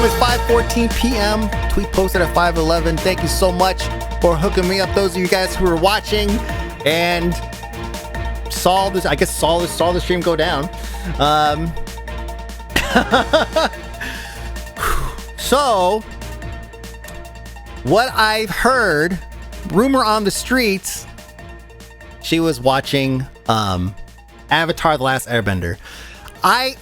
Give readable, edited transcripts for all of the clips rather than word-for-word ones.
is 5:14 p.m. Tweet posted at 5:11. Thank you so much for hooking me up. Those of you guys who were watching and saw this, saw the stream go down. So, what I've heard, rumor on the streets, she was watching Avatar: The Last Airbender. I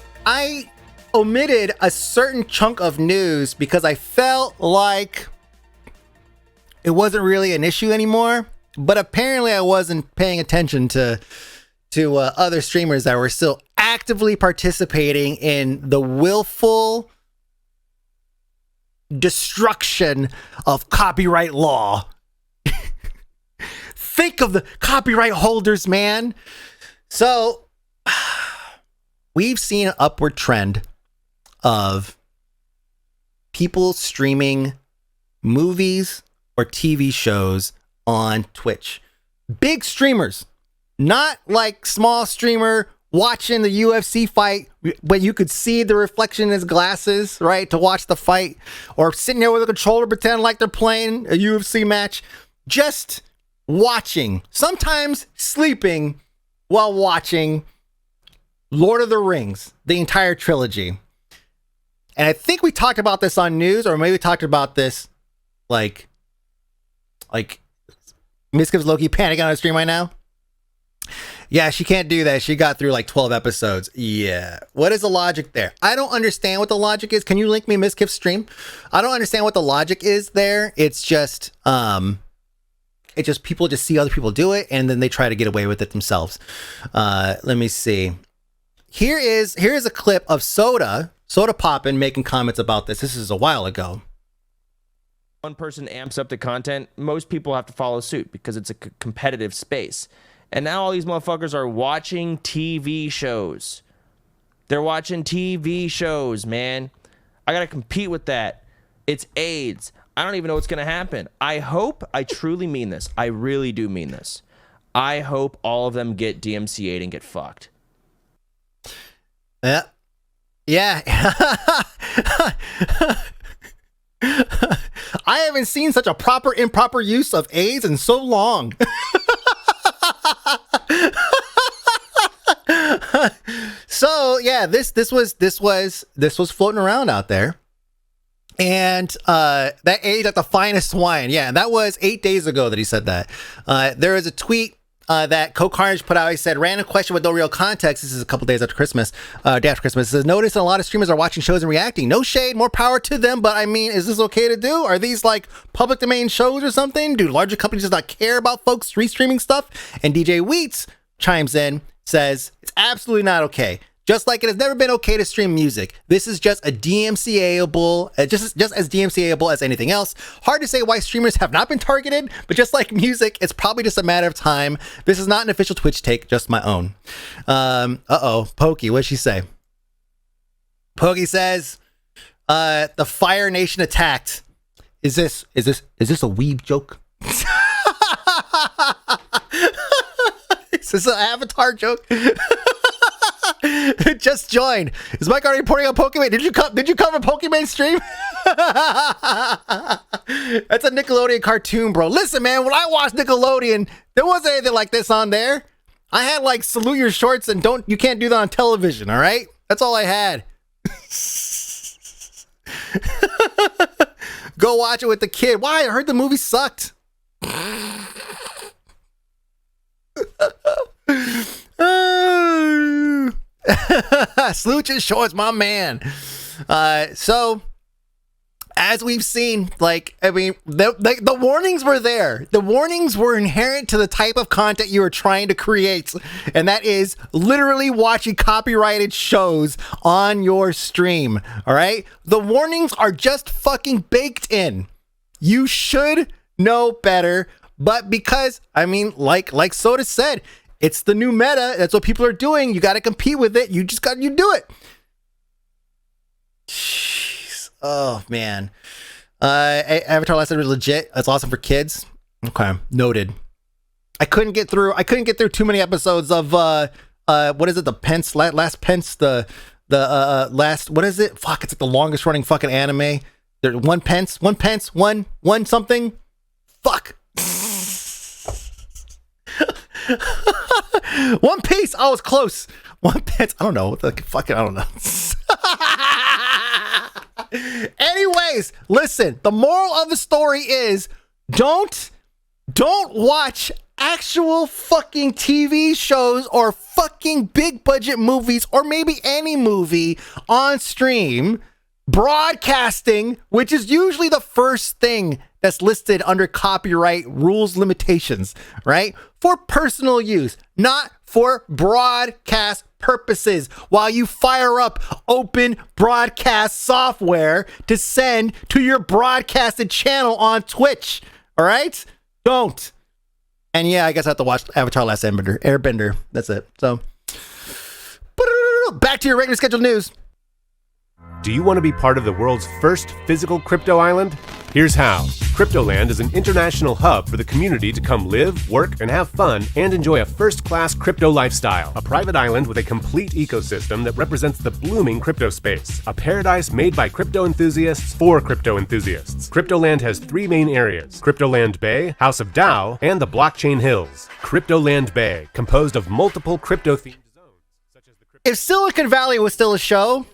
omitted a certain chunk of news because I felt like it wasn't really an issue anymore. But apparently, I wasn't paying attention to other streamers that were still actively participating in the willful destruction of copyright law. Think of the copyright holders, man. So we've seen an upward trend of people streaming movies or TV shows on Twitch. Big streamers, not like small streamer watching the UFC fight, but you could see the reflection in his glasses, right, to watch the fight, or sitting there with a controller pretending like they're playing a UFC match, just watching, sometimes sleeping while watching Lord of the Rings, the entire trilogy. And I think we talked about this on news, or maybe we talked about this like Miskips Loki panicking on the stream right now. Yeah, she can't do that. She got through like 12 episodes. Yeah. What is the logic there? I don't understand what the logic is. Can you link me Miskip's stream? I don't understand what the logic is there. It's just people just see other people do it and then they try to get away with it themselves. Let me see. Here's a clip of Soda Poppin' making comments about this. This is a while ago. One person amps up the content, most people have to follow suit because it's a competitive space. And now all these motherfuckers are watching TV shows. They're watching TV shows, man. I gotta compete with that. It's AIDS. I don't even know what's gonna happen. I truly mean this. I really do mean this. I hope all of them get DMCA'd and get fucked. Yeah. I haven't seen such a improper use of AIDS in so long. So yeah, this was floating around out there, and that age at the finest wine. Yeah, that was 8 days ago that he said that. There is a tweet that Co Carnage put out. He said, random question with no real context. This is a couple days after Christmas. Day after Christmas. It says, notice a lot of streamers are watching shows and reacting. No shade, more power to them. But I mean, is this okay to do? Are these like public domain shows or something? Do larger companies just not care about folks restreaming stuff? And DJ Wheats chimes in, says, it's absolutely not okay. Just like it has never been okay to stream music. This is just a DMCA-able, just as DMCA-able as anything else. Hard to say why streamers have not been targeted, but just like music, it's probably just a matter of time. This is not an official Twitch take, just my own. Pokey, what'd she say? Pokey says, the Fire Nation attacked. Is this a weeb joke? Is this an Avatar joke? Just joined. Is Mike already reporting on Pokemon? Did you cover Pokemon stream? That's a Nickelodeon cartoon, bro. Listen, man, when I watched Nickelodeon, there wasn't anything like this on there. I had like salute your shorts and you can't do that on television, all right? That's all I had. Go watch it with the kid. Why? I heard the movie sucked. Salute your shorts, my man. So as we've seen, like, I mean, the warnings were there. The warnings were inherent to the type of content you were trying to create, and that is literally watching copyrighted shows on your stream. All right, the warnings are just fucking baked in. You should know better, but because, I mean, like Soda said, it's the new meta. That's what people are doing. You got to compete with it. You do it. Jeez. Oh man. Avatar Last Airbender was legit. That's awesome for kids. Okay, noted. I couldn't get through too many episodes of what is it? The Pence, Last Pence, the The last, what is it? Fuck, it's like the longest running fucking anime. There's one pence, one something. Fuck. One Piece. Oh, it's close. One pence. I don't know. Fucking, I don't know. Anyways, listen, the moral of the story is don't watch actual fucking TV shows or fucking big budget movies or maybe any movie on stream. Broadcasting, which is usually the first thing that's listed under copyright rules limitations, right? For personal use, not for broadcast purposes, while you fire up open broadcast software to send to your broadcasted channel on Twitch. All right? Don't. And yeah, I guess I have to watch Avatar Last Airbender. That's it. So, back to your regular scheduled news. Do you want to be part of the world's first physical crypto island? Here's how. Cryptoland is an international hub for the community to come live, work, and have fun and enjoy a first-class crypto lifestyle. A private island with a complete ecosystem that represents the blooming crypto space. A paradise made by crypto enthusiasts for crypto enthusiasts. Cryptoland has 3 main areas: Cryptoland Bay, House of DAO, and the Blockchain Hills. Cryptoland Bay, composed of multiple crypto-themed zones, such as the If Silicon Valley was still a show,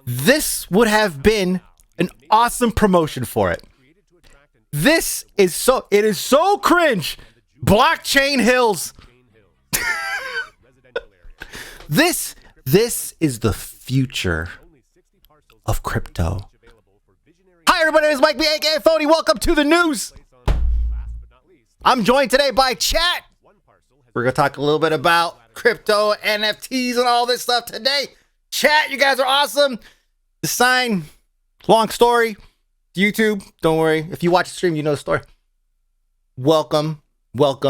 this would have been an awesome promotion for it. It is so cringe. Blockchain Hills. This is the future of crypto. Hi everybody, it's Mike B, aka Fony. Welcome to the news. I'm joined today by Chat. We're gonna talk a little bit about crypto, NFTs, and all this stuff today. Chat, you guys are awesome. The sign, long story, YouTube, don't worry. If you watch the stream, you know the story. Welcome. What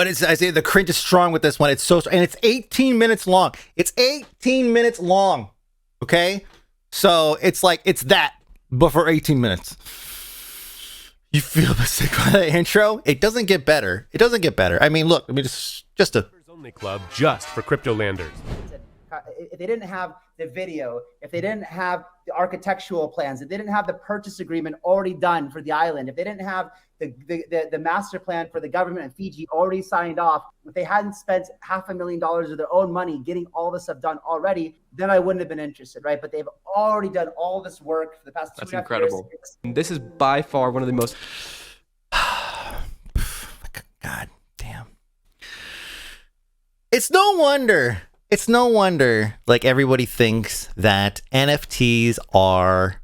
is, I say the cringe is strong with this one. It's so, and it's 18 minutes long. It's 18 minutes long. Okay. So it's like, it's that, but for 18 minutes. You feel the sick by the intro? It doesn't get better. I mean, look, just a only club just for Cryptolanders. If they didn't have the video, if they didn't have the architectural plans, if they didn't have the purchase agreement already done for the island, if they didn't have the master plan for the government of Fiji already signed off, if they hadn't spent $500,000 of their own money getting all this stuff done already, then I wouldn't have been interested, right? But they've already done all this work for the past 2.5 years. That's incredible. This is by far one of the most... God damn. It's no wonder like everybody thinks that NFTs are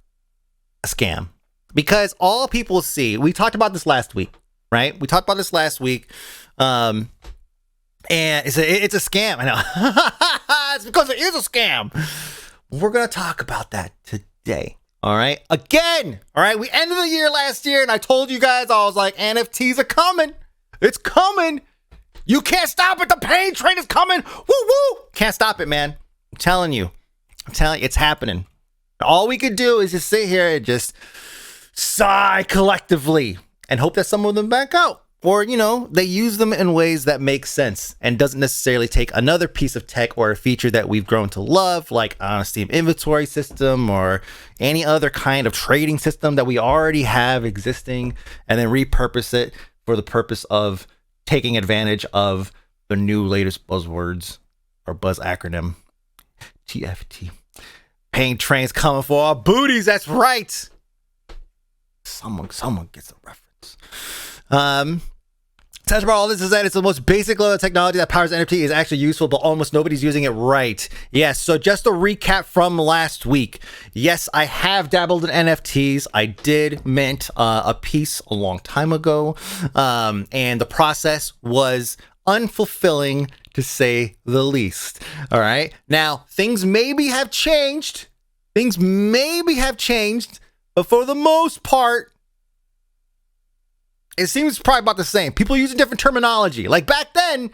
a scam, because all people see, we talked about this last week, right? And it's a scam. I know. It's because it is a scam. We're going to talk about that today. All right. Again. All right. We ended the year last year and I told you guys, I was like, NFTs are coming. It's coming. You can't stop it. The pain train is coming. Woo woo. Can't stop it, man. I'm telling you, it's happening. All we could do is just sit here and just sigh collectively and hope that some of them back out. Or, they use them in ways that make sense and doesn't necessarily take another piece of tech or a feature that we've grown to love, like a Steam inventory system or any other kind of trading system that we already have existing, and then repurpose it for the purpose of taking advantage of the new latest buzzwords or buzz acronym, TFT. Pain trains coming for our booties. That's right. Someone gets a reference. Touch about all this is that it's the most basic level of technology that powers NFT is actually useful, but almost nobody's using it right. Yes, so just a recap from last week. Yes, I have dabbled in NFTs. I did mint a piece a long time ago, and the process was unfulfilling to say the least. All right, now things maybe have changed. But for the most part, it seems probably about the same. People using different terminology. Like back then,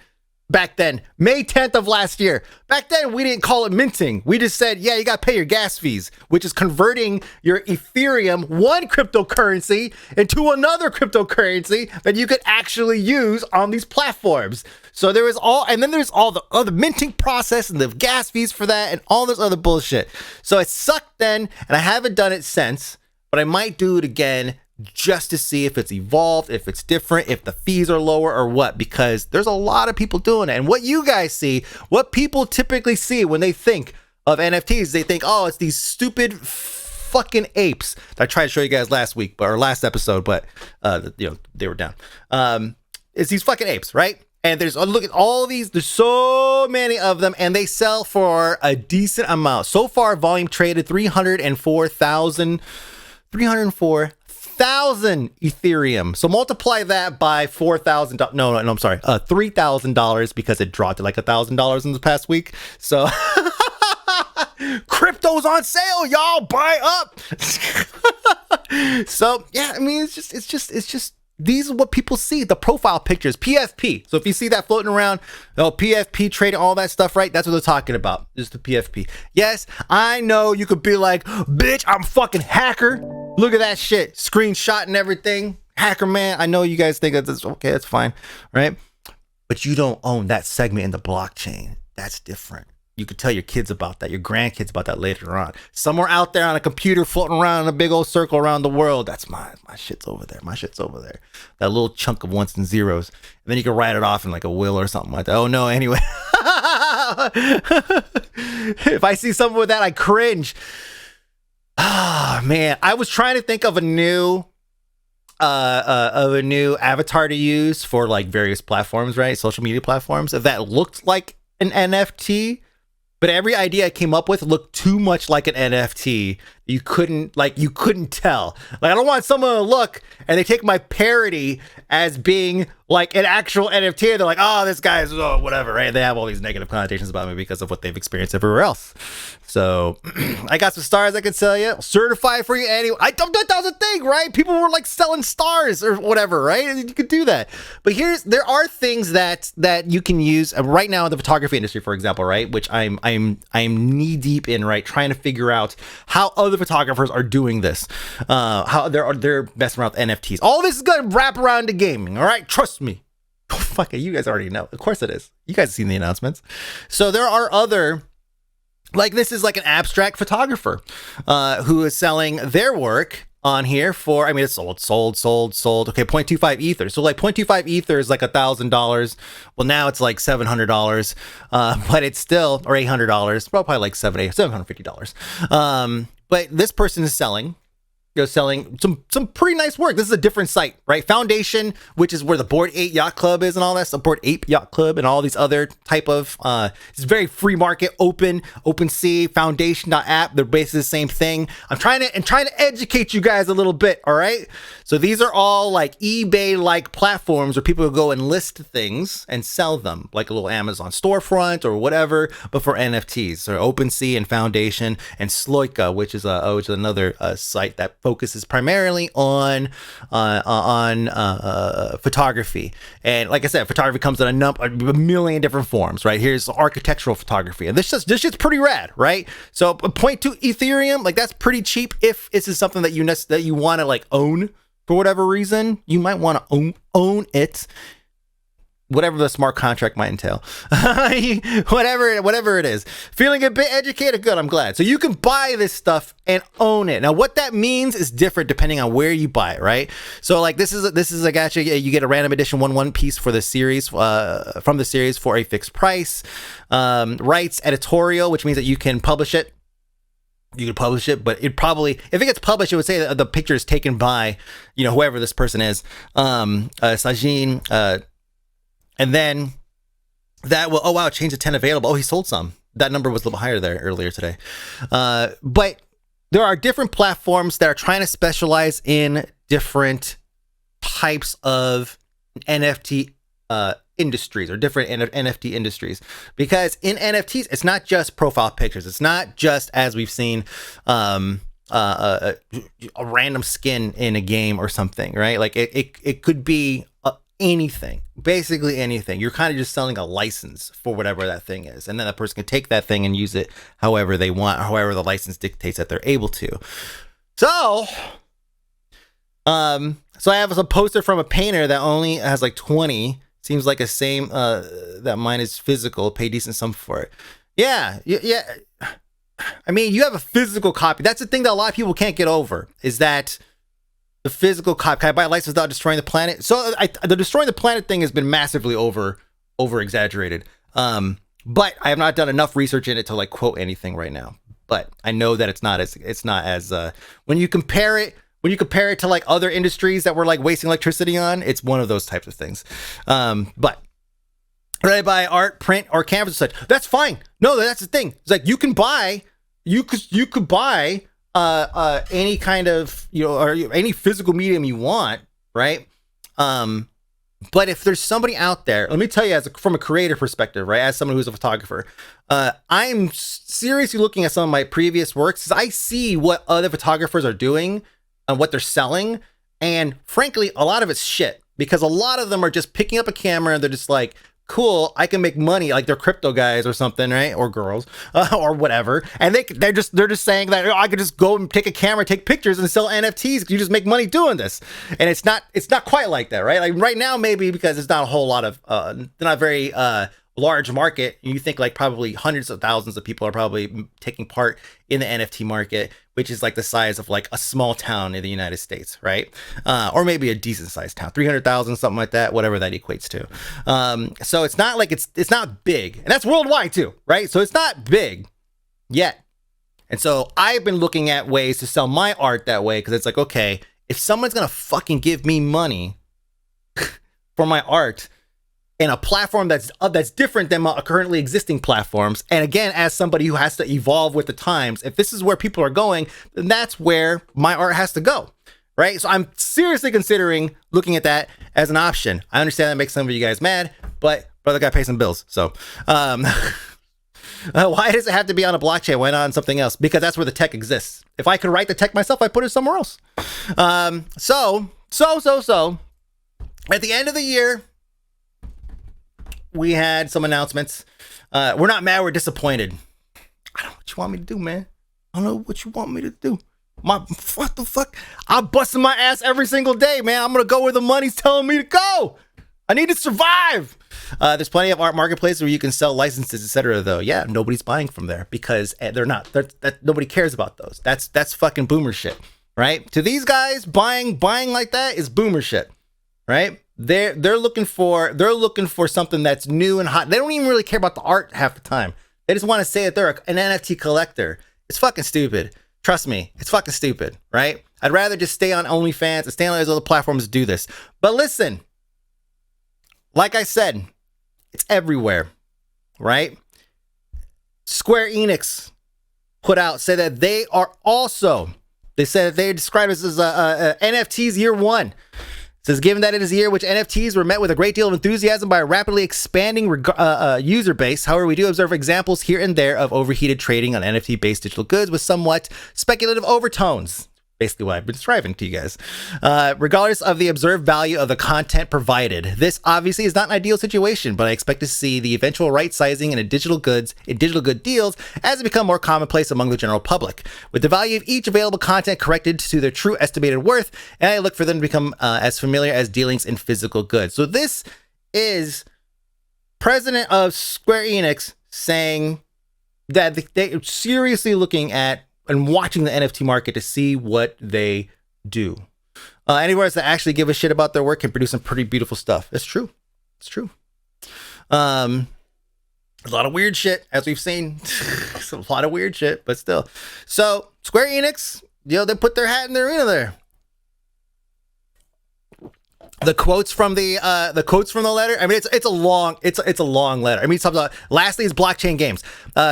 back then, May 10th of last year. Back then, we didn't call it minting. We just said, yeah, you got to pay your gas fees, which is converting your Ethereum, one cryptocurrency, into another cryptocurrency that you could actually use on these platforms. So there was and then there's all the other minting process and the gas fees for that and all this other bullshit. So it sucked then, and I haven't done it since, but I might do it again just to see if it's evolved, if it's different, if the fees are lower or what, because there's a lot of people doing it. And what you guys see, what people typically see when they think of NFTs, they think, oh, it's these stupid fucking apes that I tried to show you guys last week, or last episode, but they were down. It's these fucking apes, right? And look at all these, there's so many of them, and they sell for a decent amount. So far, volume traded 304,000 Ethereum. So multiply that by $4,000. No, I'm sorry. $3,000 because it dropped to like $1,000 in the past week. So crypto's on sale, y'all. Buy up. So yeah, I mean, it's just these are what people see, the profile pictures, PFP. So if you see that floating around, PFP trading, all that stuff, right? That's what they're talking about, is the PFP. Yes, I know you could be like, bitch, I'm fucking hacker. Look at that shit, screenshot and everything. Hacker man, I know you guys think that's okay, that's fine, right? But you don't own that segment in the blockchain. That's different. You could tell your kids about that, your grandkids about that later on. Somewhere out there on a computer floating around in a big old circle around the world. That's mine. My shit's over there. My shit's over there. That little chunk of ones and zeros. And then you can write it off in like a will or something like that. Oh no, anyway. If I see something with that, I cringe. Ah, man. I was trying to think of a new avatar to use for like various platforms, right? Social media platforms. If that looked like an NFT. But every idea I came up with looked too much like an NFT. You couldn't tell. Like, I don't want someone to look and they take my parody as being like an actual NFT. And they're like, oh, this guy's whatever, right? They have all these negative connotations about me because of what they've experienced everywhere else. So I got some stars I can sell you. Certify for you anyway. That was a thing, right? People were like selling stars or whatever, right? You could do that. But there are things that you can use right now in the photography industry, for example, right? Which I'm knee deep in, right? Trying to figure out how other photographers are doing this, how they're messing around with NFTs. All this is gonna wrap around to gaming, all right? Trust me. Oh, fuck it, you guys already know. Of course it is. You guys have seen the announcements. So there are other, like this is like an abstract photographer who is selling their work on here for, I mean, it's sold. Okay, 0.25 ether. So like 0.25 ether is like $1,000. Well, now it's like $700, but it's still, or $800, probably like $750. But this person is selling some pretty nice work. This is a different site, right? Foundation, which is where the Bored Ape Yacht Club is and all that stuff. Bored Ape Yacht Club and all these other type of, it's very free market, opensea, foundation.app. They're basically the same thing. I'm trying to educate you guys a little bit, all right? So these are all like eBay-like platforms where people will go and list things and sell them, like a little Amazon storefront or whatever, but for NFTs. So OpenSea and Foundation and Sloika, which is another site that focuses primarily on photography. And like I said, photography comes in a million different forms, right? Here's architectural photography, and this shit's pretty rad, right? So 0.2 Ethereum, like that's pretty cheap. If this is something that you want to like own for whatever reason, you might want to own it. Whatever the smart contract might entail, whatever it is. Feeling a bit educated? Good, I'm glad. So you can buy this stuff and own it. Now, what that means is different depending on where you buy it, right? So, like this is like actually you get a random edition one piece for the series, from the series for a fixed price. Rights editorial, which means that you can publish it. You could publish it, but it probably, if it gets published, it would say that the picture is taken by, whoever this person is, Sajin. And then that will, oh wow, change to 10 available. Oh, he sold some. That number was a little higher there earlier today. But there are different platforms that are trying to specialize in different types of NFT industries or different NFT industries. Because in NFTs, it's not just profile pictures. It's not just, as we've seen, a random skin in a game or something, right? Like it could be anything, basically anything. You're kind of just selling a license for whatever that thing is, and then that person can take that thing and use it however they want, or however the license dictates that they're able to. So I have a poster from a painter that only has like 20. Seems like a same that mine is physical. Pay decent sum for it. Yeah. I mean, you have a physical copy. That's the thing that a lot of people can't get over, is that the physical copy. Can I buy a license without destroying the planet? So the destroying the planet thing has been massively over exaggerated. But I have not done enough research in it to like quote anything right now. But I know that it's not as when you compare it to like other industries that we're like wasting electricity on, it's one of those types of things. But ready to buy art, print, or canvas and such, that's fine. No, that's the thing. It's like you could buy any kind of, or any physical medium you want, right? But if there's somebody out there, let me tell you, from a creator perspective, right, as someone who's a photographer, I'm seriously looking at some of my previous works, because I see what other photographers are doing and what they're selling, and frankly, a lot of it's shit, because a lot of them are just picking up a camera and they're just like, cool, I can make money, like they're crypto guys or something, right? Or girls, or whatever. And they're just saying that, I could just go and take a camera, take pictures, and sell NFTs. You just make money doing this. And it's not quite like that, right? Like right now, maybe because it's not a whole lot of, not very large market. You think like probably hundreds of thousands of people are probably taking part in the NFT market, which is like the size of like a small town in the United States, right? Or maybe a decent sized town, 300,000, something like that, whatever that equates to. So it's not like it's not big, and that's worldwide too, right? So it's not big yet. And so I've been looking at ways to sell my art that way, because it's like, okay, if someone's gonna fucking give me money for my art in a platform that's different than my currently existing platforms, and again, as somebody who has to evolve with the times, if this is where people are going, then that's where my art has to go, right? So I'm seriously considering looking at that as an option. I understand that makes some of you guys mad, but brother gotta pay some bills. So why does it have to be on a blockchain? Why not on something else? Because that's where the tech exists. If I could write the tech myself, I'd put it somewhere else. So at the end of the year, we had some announcements. We're not mad, we're disappointed. I don't know what you want me to do, man. I don't know what you want me to do. What the fuck? I'm busting my ass every single day, man. I'm gonna go where the money's telling me to go. I need to survive. There's plenty of art marketplaces where you can sell licenses, etc. Though, yeah, nobody's buying from there because nobody cares about those. That's fucking boomer shit, right? To these guys, buying like that is boomer shit, right? They're looking for something that's new and hot. They don't even really care about the art half the time. They just want to say that they're an NFT collector. It's fucking stupid. Trust me, it's fucking stupid, right? I'd rather just stay on OnlyFans and stay on those other platforms to do this. But listen, like I said, it's everywhere, right? Square Enix said that they describe this as NFTs year one. It says, given that it is a year which NFTs were met with a great deal of enthusiasm by a rapidly expanding user base, however, we do observe examples here and there of overheated trading on NFT-based digital goods with somewhat speculative overtones. Basically what I've been describing to you guys. Regardless of the observed value of the content provided, this obviously is not an ideal situation, but I expect to see the eventual right sizing in digital good deals as it become more commonplace among the general public, with the value of each available content corrected to their true estimated worth, and I look for them to become as familiar as dealings in physical goods. So this is president of Square Enix saying that they're seriously looking at and watching the NFT market to see what they do. Anywhere that actually give a shit about their work can produce some pretty beautiful stuff. It's true. It's true. There's a lot of weird shit, as we've seen. It's a lot of weird shit, but still. So Square Enix, they put their hat in the arena there. The quotes from the letter. I mean, it's a long letter. I mean, it's talking about, lastly is blockchain games.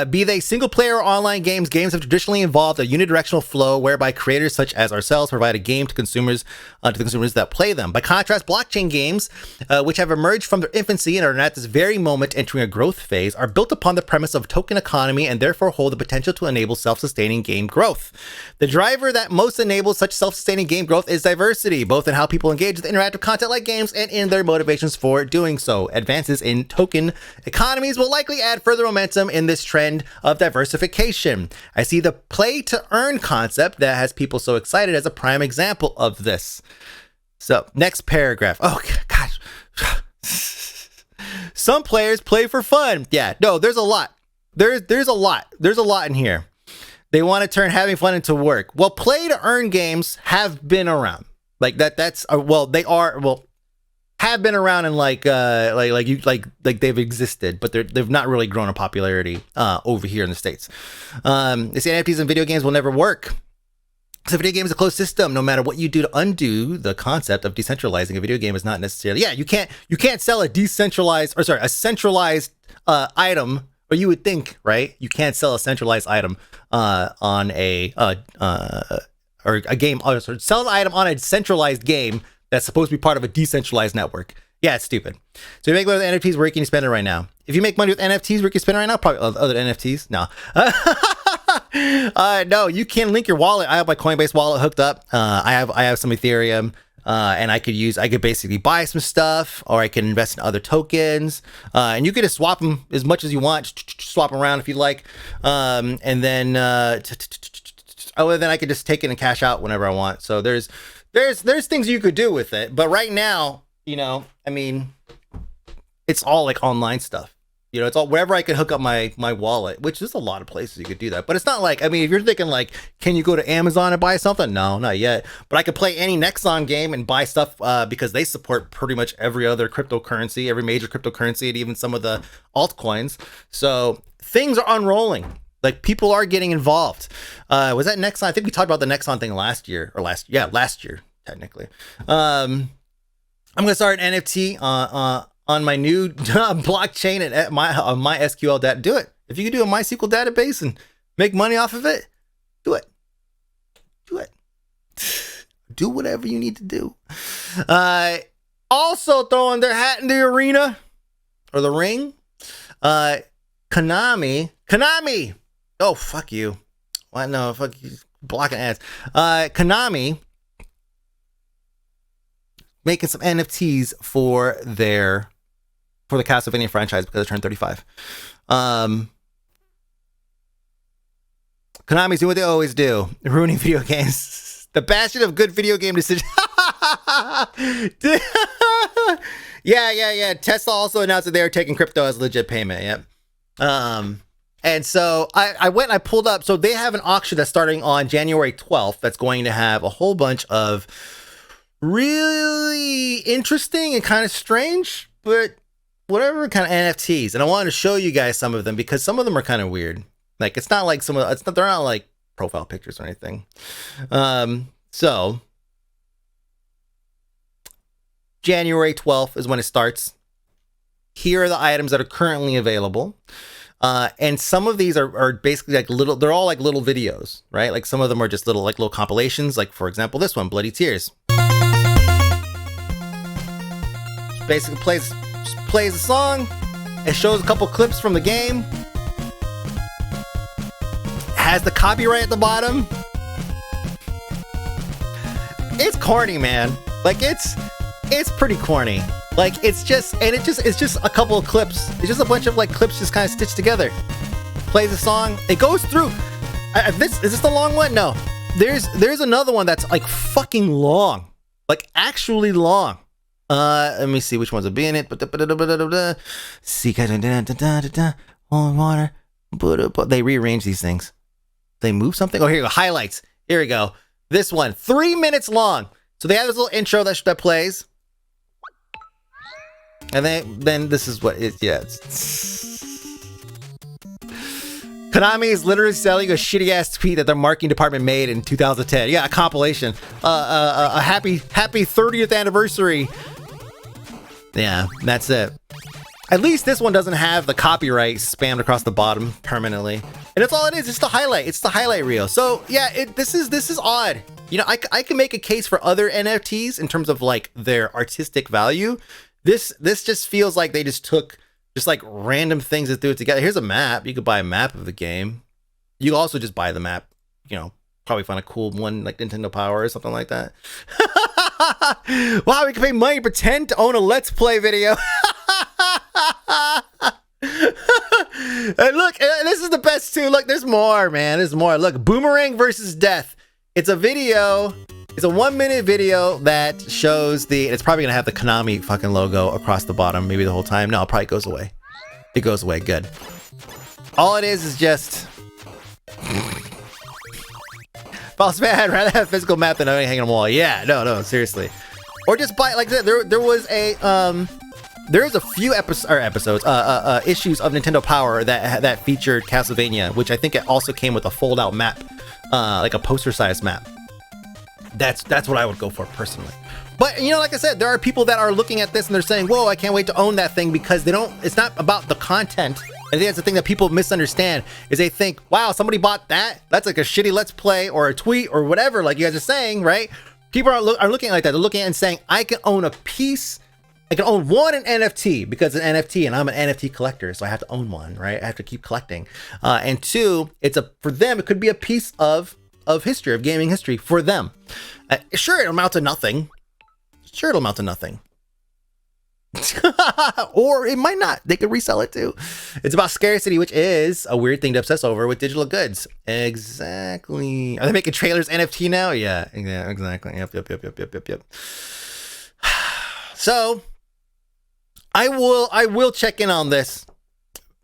Be they single-player or online games, games have traditionally involved a unidirectional flow whereby creators such as ourselves provide a game to consumers that play them. By contrast, blockchain games, which have emerged from their infancy and are at this very moment entering a growth phase, are built upon the premise of token economy and therefore hold the potential to enable self-sustaining game growth. The driver that most enables such self-sustaining game growth is diversity, both in how people engage with interactive content like games and in their motivations for doing so. Advances in token economies will likely add further momentum in this trend of diversification. I see the play to earn concept that has people so excited as a prime example of this. So, next paragraph. Oh, gosh. Some players play for fun. Yeah, no, there's a lot. There's a lot. There's a lot in here. They want to turn having fun into work. Well, play to earn games have been around. Like that's have been around and like they've existed, but they've not really grown in popularity over here in the States. They say NFTs in video games will never work. So video game is a closed system. No matter what you do to undo the concept of decentralizing a video game is not necessarily. Yeah, you can't sell a centralized item, or you would think, right? You can't sell a centralized item on or a game, or sell an item on a centralized game that's supposed to be part of a decentralized network. Yeah, it's stupid. So you make money with NFTs, where can you spend it right now? If you make money with NFTs, where can you spend it right now? Probably other NFTs. No. No, you can link your wallet. I have my Coinbase wallet hooked up. I have some Ethereum, and I could basically buy some stuff, or I can invest in other tokens, and you can just swap them as much as you want. Swap them around if you like, and then then I could just take it and cash out whenever I want. So there's things you could do with it, but right now, I mean, it's all like online stuff. It's all wherever I can hook up my wallet, which is a lot of places you could do that. But it's not like, I mean, if you're thinking like, can you go to Amazon and buy something? No, not yet. But I could play any Nexon game and buy stuff because they support pretty much every other cryptocurrency, every major cryptocurrency, and even some of the altcoins. So things are unrolling. Like, people are getting involved. Was that Nexon? I think we talked about the Nexon thing last year, technically. I'm gonna start an NFT on my new blockchain and my SQL data. Do it. If you can do a MySQL database and make money off of it, do it. Do whatever you need to do. Also throwing their hat in the arena or the ring. Konami. Oh, fuck you. Why no? Fuck you. Blocking ads. Konami making some NFTs for the Castlevania franchise because it turned 35. Konami's doing what they always do, ruining video games. The bastion of good video game decisions. Yeah. Tesla also announced that they are taking crypto as legit payment. Yep. And so I went and I pulled up. So they have an auction that's starting on January 12th that's going to have a whole bunch of really interesting and kind of strange, but whatever kind of NFTs. And I wanted to show you guys some of them because some of them are kind of weird. Like, it's not like they're not like profile pictures or anything. So January 12th is when it starts. Here are the items that are currently available. And some of these are basically like they're all like little videos, right? Like some of them are just little compilations. Like, for example, this one, Bloody Tears. Basically plays the song. It shows a couple clips from the game. Has the copyright at the bottom. It's corny, man. Like, it's pretty corny. Like, it's just a couple of clips. It's just a bunch of like clips just kind of stitched together. Plays a song. It goes through. Is this the long one? No. There's another one that's like fucking long. Like, actually long. Let me see which ones will be in it. See, water. They rearrange these things. They move something. Oh, here you go. Highlights. Here we go. This one, 3 minutes long. So they have this little intro that plays. And then this is what it, yeah. Konami is literally selling a shitty ass tweet that their marketing department made in 2010. Yeah, a compilation. A happy 30th anniversary. Yeah, that's it. At least this one doesn't have the copyright spammed across the bottom permanently. And that's all it is. It's the highlight. It's the highlight reel. So yeah, this is odd. You know, I can make a case for other NFTs in terms of like their artistic value. This just feels like they just took just like random things and threw it together. Here's a map. You could buy a map of the game. You also just buy the map, you know, probably find a cool one like Nintendo Power or something like that. Wow, we can pay money to pretend to own a Let's Play video. And look, this is the best too. Look, there's more, man. There's more. Look, Boomerang versus Death. It's a video. It's a 1-minute video that shows it's probably gonna have the Konami fucking logo across the bottom, maybe the whole time. No, it probably goes away. It goes away. Good. All it is just. False fan, I'd rather have a physical map than hanging on the wall. Yeah, no, seriously. Or just buy like that. There was a there's a few issues of Nintendo Power that featured Castlevania, which I think it also came with a fold-out map, like a poster-sized map. That's what I would go for personally. But you know, like I said, there are people that are looking at this and they're saying, "Whoa, I can't wait to own that thing," because it's not about the content. I think that's the thing that people misunderstand is they think, "Wow, somebody bought that? That's like a shitty Let's Play or a tweet or whatever," like you guys are saying, right? People are looking like that. They're looking at it and saying, "I can own a piece. I can own an NFT because it's an NFT and I'm an NFT collector, so I have to own one, right? I have to keep collecting." And two, for them, it could be a piece of history, of gaming history for them. Sure, it'll amount to nothing. Or it might not. They could resell it too. It's about scarcity, which is a weird thing to obsess over with digital goods. Exactly. Are they making trailers NFT now? Yeah, exactly. Yep. So I will check in on this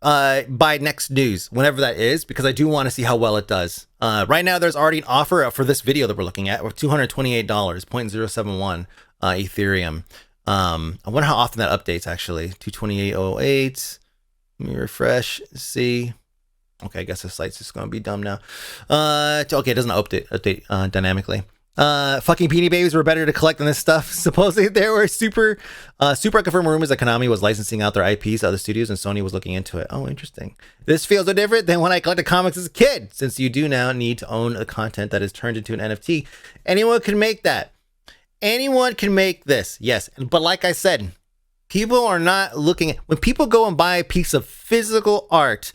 by next news, whenever that is, because I do want to see how well it does. Right now, there's already an offer for this video that we're looking at of $228, 0.071 Ethereum. I wonder how often that updates actually. 228.08. Let me refresh, see. Okay, I guess the site's just gonna be dumb now. Okay, it doesn't update dynamically. Fucking Beanie Babies were better to collect than this stuff. Supposedly there were super confirmed rumors that Konami was licensing out their IPs to other studios and Sony was looking into it. Oh, interesting. This feels no different than when I collected comics as a kid, since you do now need to own the content that is turned into an NFT. Anyone can make that. Anyone can make this, yes. But like I said, people are not looking at, when people go and buy a piece of physical art,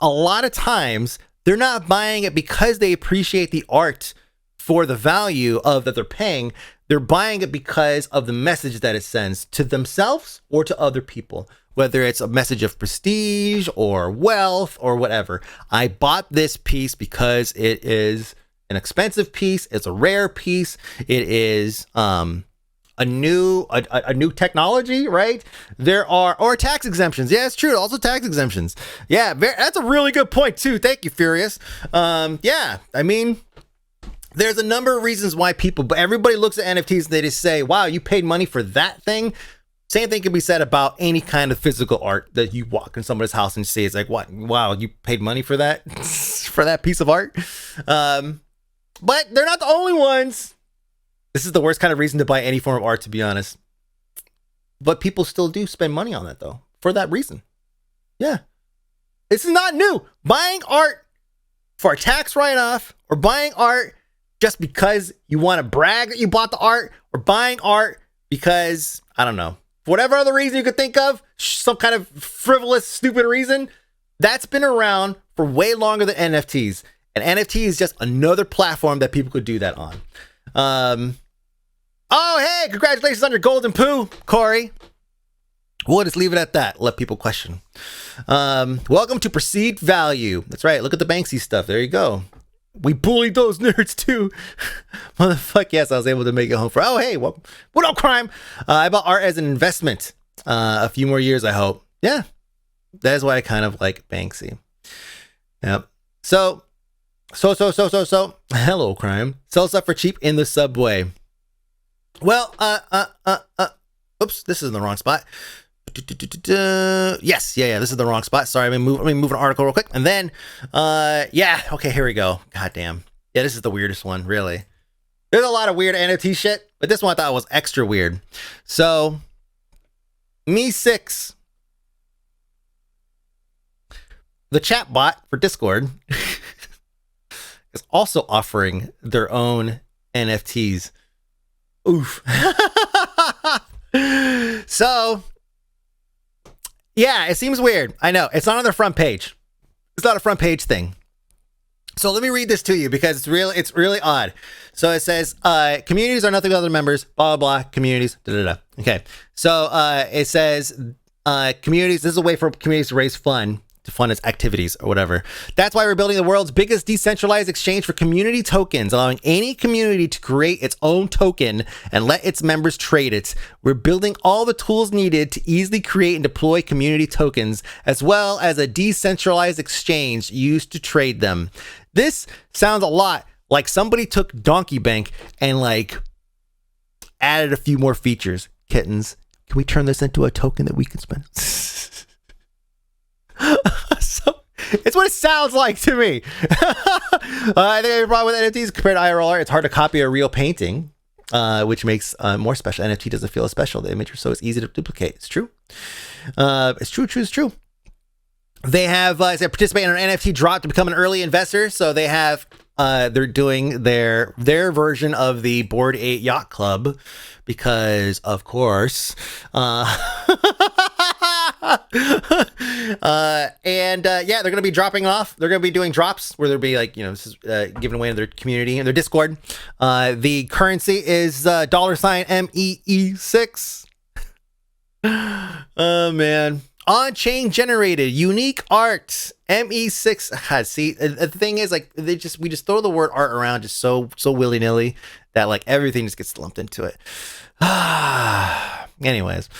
a lot of times they're not buying it because they appreciate the art for the value of that they're paying. They're buying it because of the message that it sends to themselves or to other people, whether it's a message of prestige or wealth or whatever. I bought this piece because it is an expensive piece. It's a rare piece. It is a new technology, right? Or tax exemptions. Yeah, it's true. Also tax exemptions. Yeah, that's a really good point too. Thank you, Furious. Yeah, I mean, there's a number of reasons why everybody looks at NFTs and they just say, "Wow, you paid money for that thing." Same thing can be said about any kind of physical art that you walk in somebody's house and see. It's like, "What? Wow, you paid money for that for that piece of art." But they're not the only ones. This is the worst kind of reason to buy any form of art, to be honest. But people still do spend money on that, though, for that reason. Yeah. This is not new. Buying art for a tax write-off, or buying art just because you want to brag that you bought the art, or buying art because, I don't know, for whatever other reason you could think of, some kind of frivolous, stupid reason, that's been around for way longer than NFTs. And NFT is just another platform that people could do that on. Oh, hey, congratulations on your golden poo, Corey. We'll just leave it at that. Let people question. Welcome to Perceived Value. That's right. Look at the Banksy stuff. There you go. We bullied those nerds too. Motherfuck yes, I was able to make it home for. Oh, hey, what up, crime? I bought art as an investment. A few more years, I hope. Yeah, that is why I kind of like Banksy. Yep. So. Hello, crime. Sell stuff for cheap in the subway. Well, oops, this is in the wrong spot. Yes, yeah, this is the wrong spot. Sorry, let me move an article real quick. And then, yeah, okay, here we go. God damn. Yeah, this is the weirdest one, really. There's a lot of weird NFT shit, but this one I thought was extra weird. So, Me6 the chat bot for Discord is also offering their own NFTs. Oof. So, yeah, it seems weird. I know. It's not on their front page. It's not a front page thing. So let me read this to you because it's really odd. So it says, communities are nothing but other members, blah, blah, blah, communities, da, da, da. Okay. So it says, communities, this is a way for communities to raise fund to fund its activities or whatever. That's why we're building the world's biggest decentralized exchange for community tokens, allowing any community to create its own token and let its members trade it. We're building all the tools needed to easily create and deploy community tokens, as well as a decentralized exchange used to trade them. This sounds a lot like somebody took Donkey Bank and like added a few more features. Kittens, can we turn this into a token that we can spend? So it's what it sounds like to me. I think the problem with NFTs compared to IRL art, it's hard to copy a real painting, which makes more special. NFT doesn't feel as special. The image, so it's easy to duplicate. It's true. It's true. They have they participate in an NFT drop to become an early investor. So they have they're doing their version of the Bored Ape Yacht Club because, of course. Yeah, they're going to be dropping off. They're going to be doing drops where they'll be like, this is given away in their community and their Discord. The currency is $MEE6. Oh man. On-chain generated unique art ME6. See, the thing is, like, we just throw the word art around just so willy-nilly that like everything just gets lumped into it. Anyways,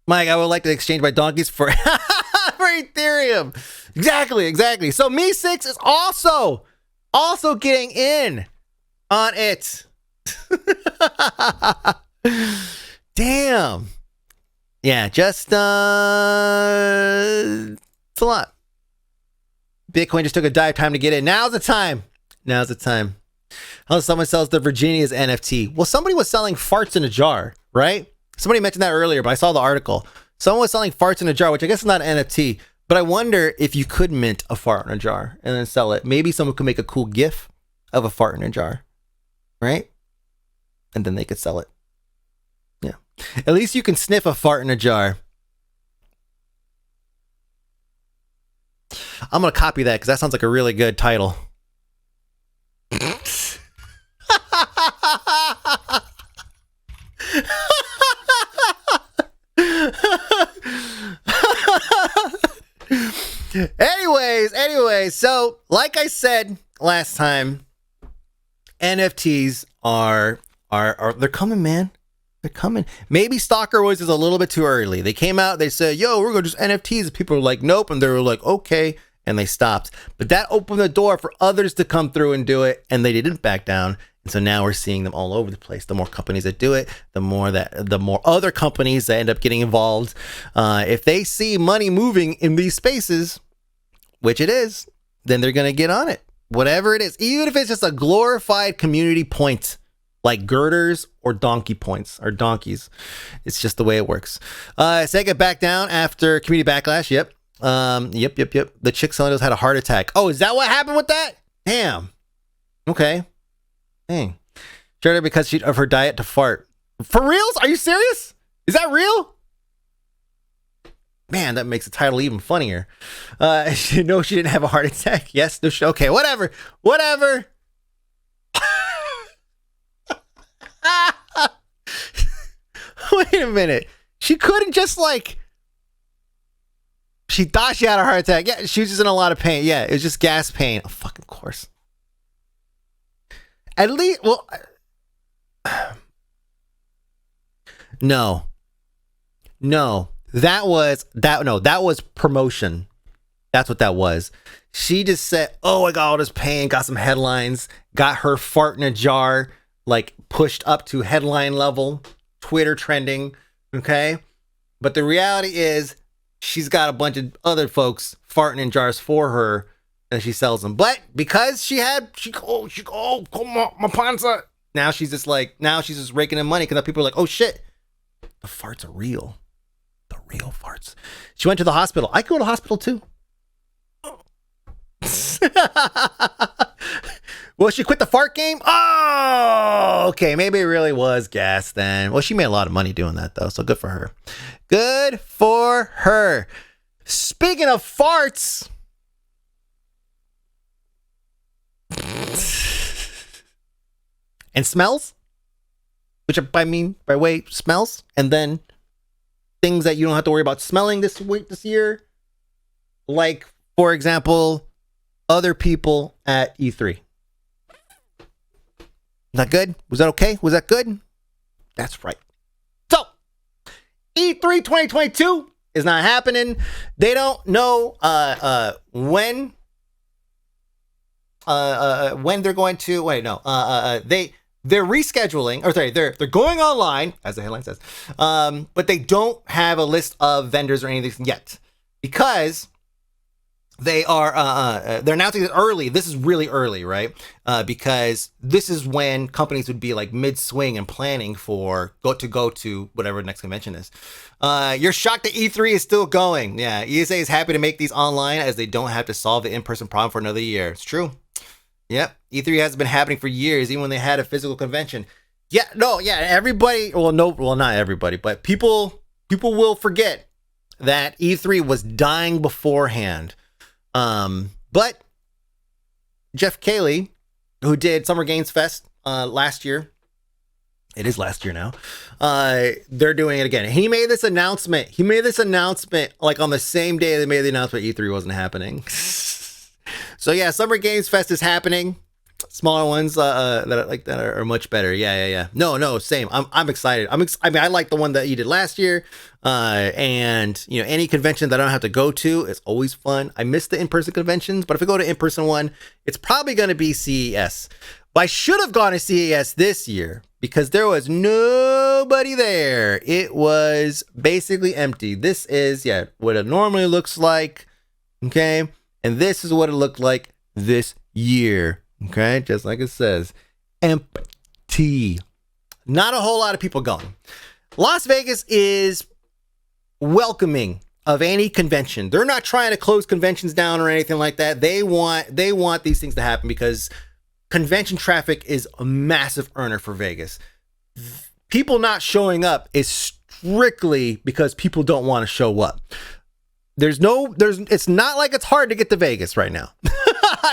Mike, I would like to exchange my donkeys for for Ethereum. Exactly. So Me6 is also getting in on it. Damn. Yeah, just it's a lot. Bitcoin just took a dive. Time to get in. Now's the time. How someone sells the Virginia's NFT? Well, somebody was selling farts in a jar, right? Somebody mentioned that earlier, but I saw the article. Someone was selling farts in a jar, which I guess is not an NFT, but I wonder if you could mint a fart in a jar and then sell it. Maybe someone could make a cool GIF of a fart in a jar, right? And then they could sell it. Yeah. At least you can sniff a fart in a jar. I'm going to copy that because that sounds like a really good title. Anyways, so like I said last time, NFTs are they're coming, man. They're coming. Maybe Stalker Wars is a little bit too early. They came out, they said, yo, we're going to just NFTs. And people were like, nope. And they were like, okay. And they stopped. But that opened the door for others to come through and do it. And they didn't back down. And so now we're seeing them all over the place. The more companies that do it, the more other companies that end up getting involved. If they see money moving in these spaces, which it is, then they're going to get on it. Whatever it is, even if it's just a glorified community point, like girders or donkey points or donkeys. It's just the way it works. Sega backed down after community backlash. Yep. The chick selling those had a heart attack. Oh, is that what happened with that? Damn. Okay. Dang. Shared her because of her diet to fart. For reals? Are you serious? Is that real? Man, that makes the title even funnier. No, she didn't have a heart attack. Yes. No, okay. Whatever. Wait a minute. She couldn't just like. She thought she had a heart attack. Yeah, she was just in a lot of pain. Yeah, it was just gas pain. Oh, fucking course. At least, well, no. That was promotion. That's what that was. She just said, "Oh, I got all this pain. Got some headlines. Got her fart in a jar, like pushed up to headline level, Twitter trending." Okay, but the reality is, she's got a bunch of other folks farting in jars for her, and she sells them. But because she come on, my panza. Now she's just raking in money because people are like, oh shit, the farts are real. They're Real farts. She went to the hospital. I could go to the hospital too. Well, she quit the fart game? Oh, okay. Maybe it really was gas then. Well, she made a lot of money doing that, though, so good for her. Good for her. Speaking of farts. And smells, which I mean, by way, smells, and then things that you don't have to worry about smelling this year. Like, for example, other people at E3. Not good? Was that okay? Was that good? That's right. So, E3 2022 is not happening. They don't know when they're going to they're rescheduling, or sorry, they're going online, as the headline says, but they don't have a list of vendors or anything yet, because they are they're announcing it early. This is really early, right? Because this is when companies would be like mid-swing and planning for go to whatever the next convention is. You're shocked that E3 is still going. Yeah, ESA is happy to make these online as they don't have to solve the in-person problem for another year. It's true. Yep, E3 has been happening for years, even when they had a physical convention. Yeah, no, yeah, everybody. Well, not everybody, but people will forget that E3 was dying beforehand. But Jeff Keighley, who did Summer Games Fest last year, it is last year now, they're doing it again. He made this announcement like on the same day they made the announcement E3 wasn't happening. So yeah, Summer Games Fest is happening. Smaller ones that are much better. Yeah. No, same. I'm excited. I mean, I like the one that you did last year. And you know, any convention that I don't have to go to is always fun. I miss the in-person conventions, but if I go to in-person one, it's probably going to be CES. But I should have gone to CES this year because there was nobody there. It was basically empty. This is what it normally looks like. Okay. And this is what it looked like this year. Okay, just like it says, empty. Not a whole lot of people going. Las Vegas is welcoming of any convention. They're not trying to close conventions down or anything like that. They want these things to happen because convention traffic is a massive earner for Vegas. People not showing up is strictly because people don't want to show up. It's not like it's hard to get to Vegas right now.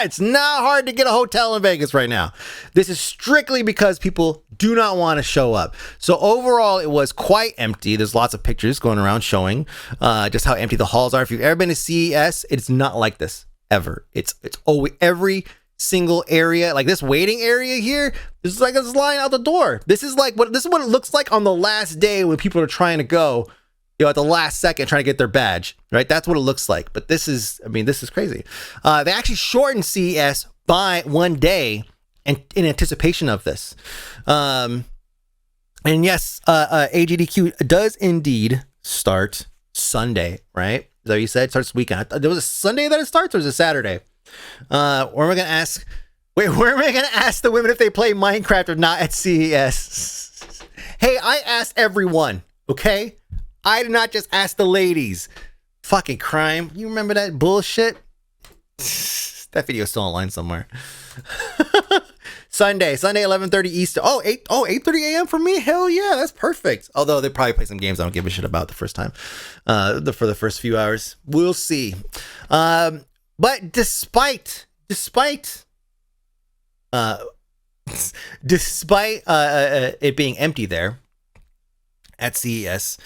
It's not hard to get a hotel in Vegas right now. This is strictly because people do not want to show up. So overall, it was quite empty. There's lots of pictures going around showing just how empty the halls are. If you've ever been to CES, it's not like this ever. It's always every single area, like this waiting area here, this is like a line out the door. This is what it looks like on the last day when people are trying to go, at the last second trying to get their badge, right? That's what it looks like. But this is crazy. They actually shortened CES by 1 day in anticipation of this. And yes, AGDQ does indeed start Sunday, right? Is that what you said? It starts weekend. There was a Sunday that it starts, or is it Saturday? Where am I going to ask the women if they play Minecraft or not at CES? Hey, I asked everyone, okay? I did not just ask the ladies. Fucking crime. You remember that bullshit? That video is still online somewhere. Sunday 11:30 Eastern. 8:30 a.m. for me? Hell yeah, that's perfect. Although they probably play some games I don't give a shit about the first time. For the first few hours. We'll see. But despite it being empty there at CES,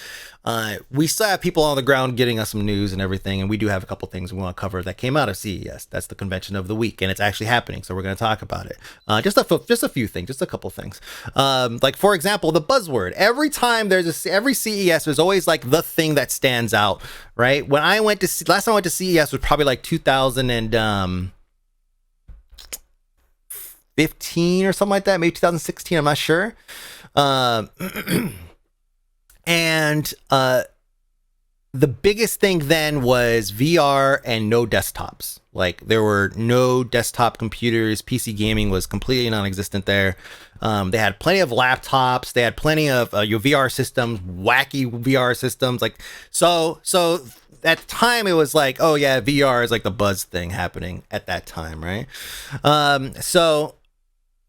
we still have people on the ground getting us some news and everything, and we do have a couple things we want to cover that came out of CES. That's the convention of the week, and it's actually happening, so we're going to talk about it. Just a few things, just a couple things. Like for example, the buzzword. Every time every CES, there's always like the thing that stands out, right? When I went to last time I went to CES was probably like 2015 or something like that, maybe 2016. I'm not sure. And the biggest thing then was VR and no desktops. Like there were no desktop computers. PC gaming was completely non-existent there. They had plenty of laptops. They had plenty of your VR systems, wacky VR systems. Like so at the time it was like, oh yeah, VR is like the buzz thing happening at that time, right? So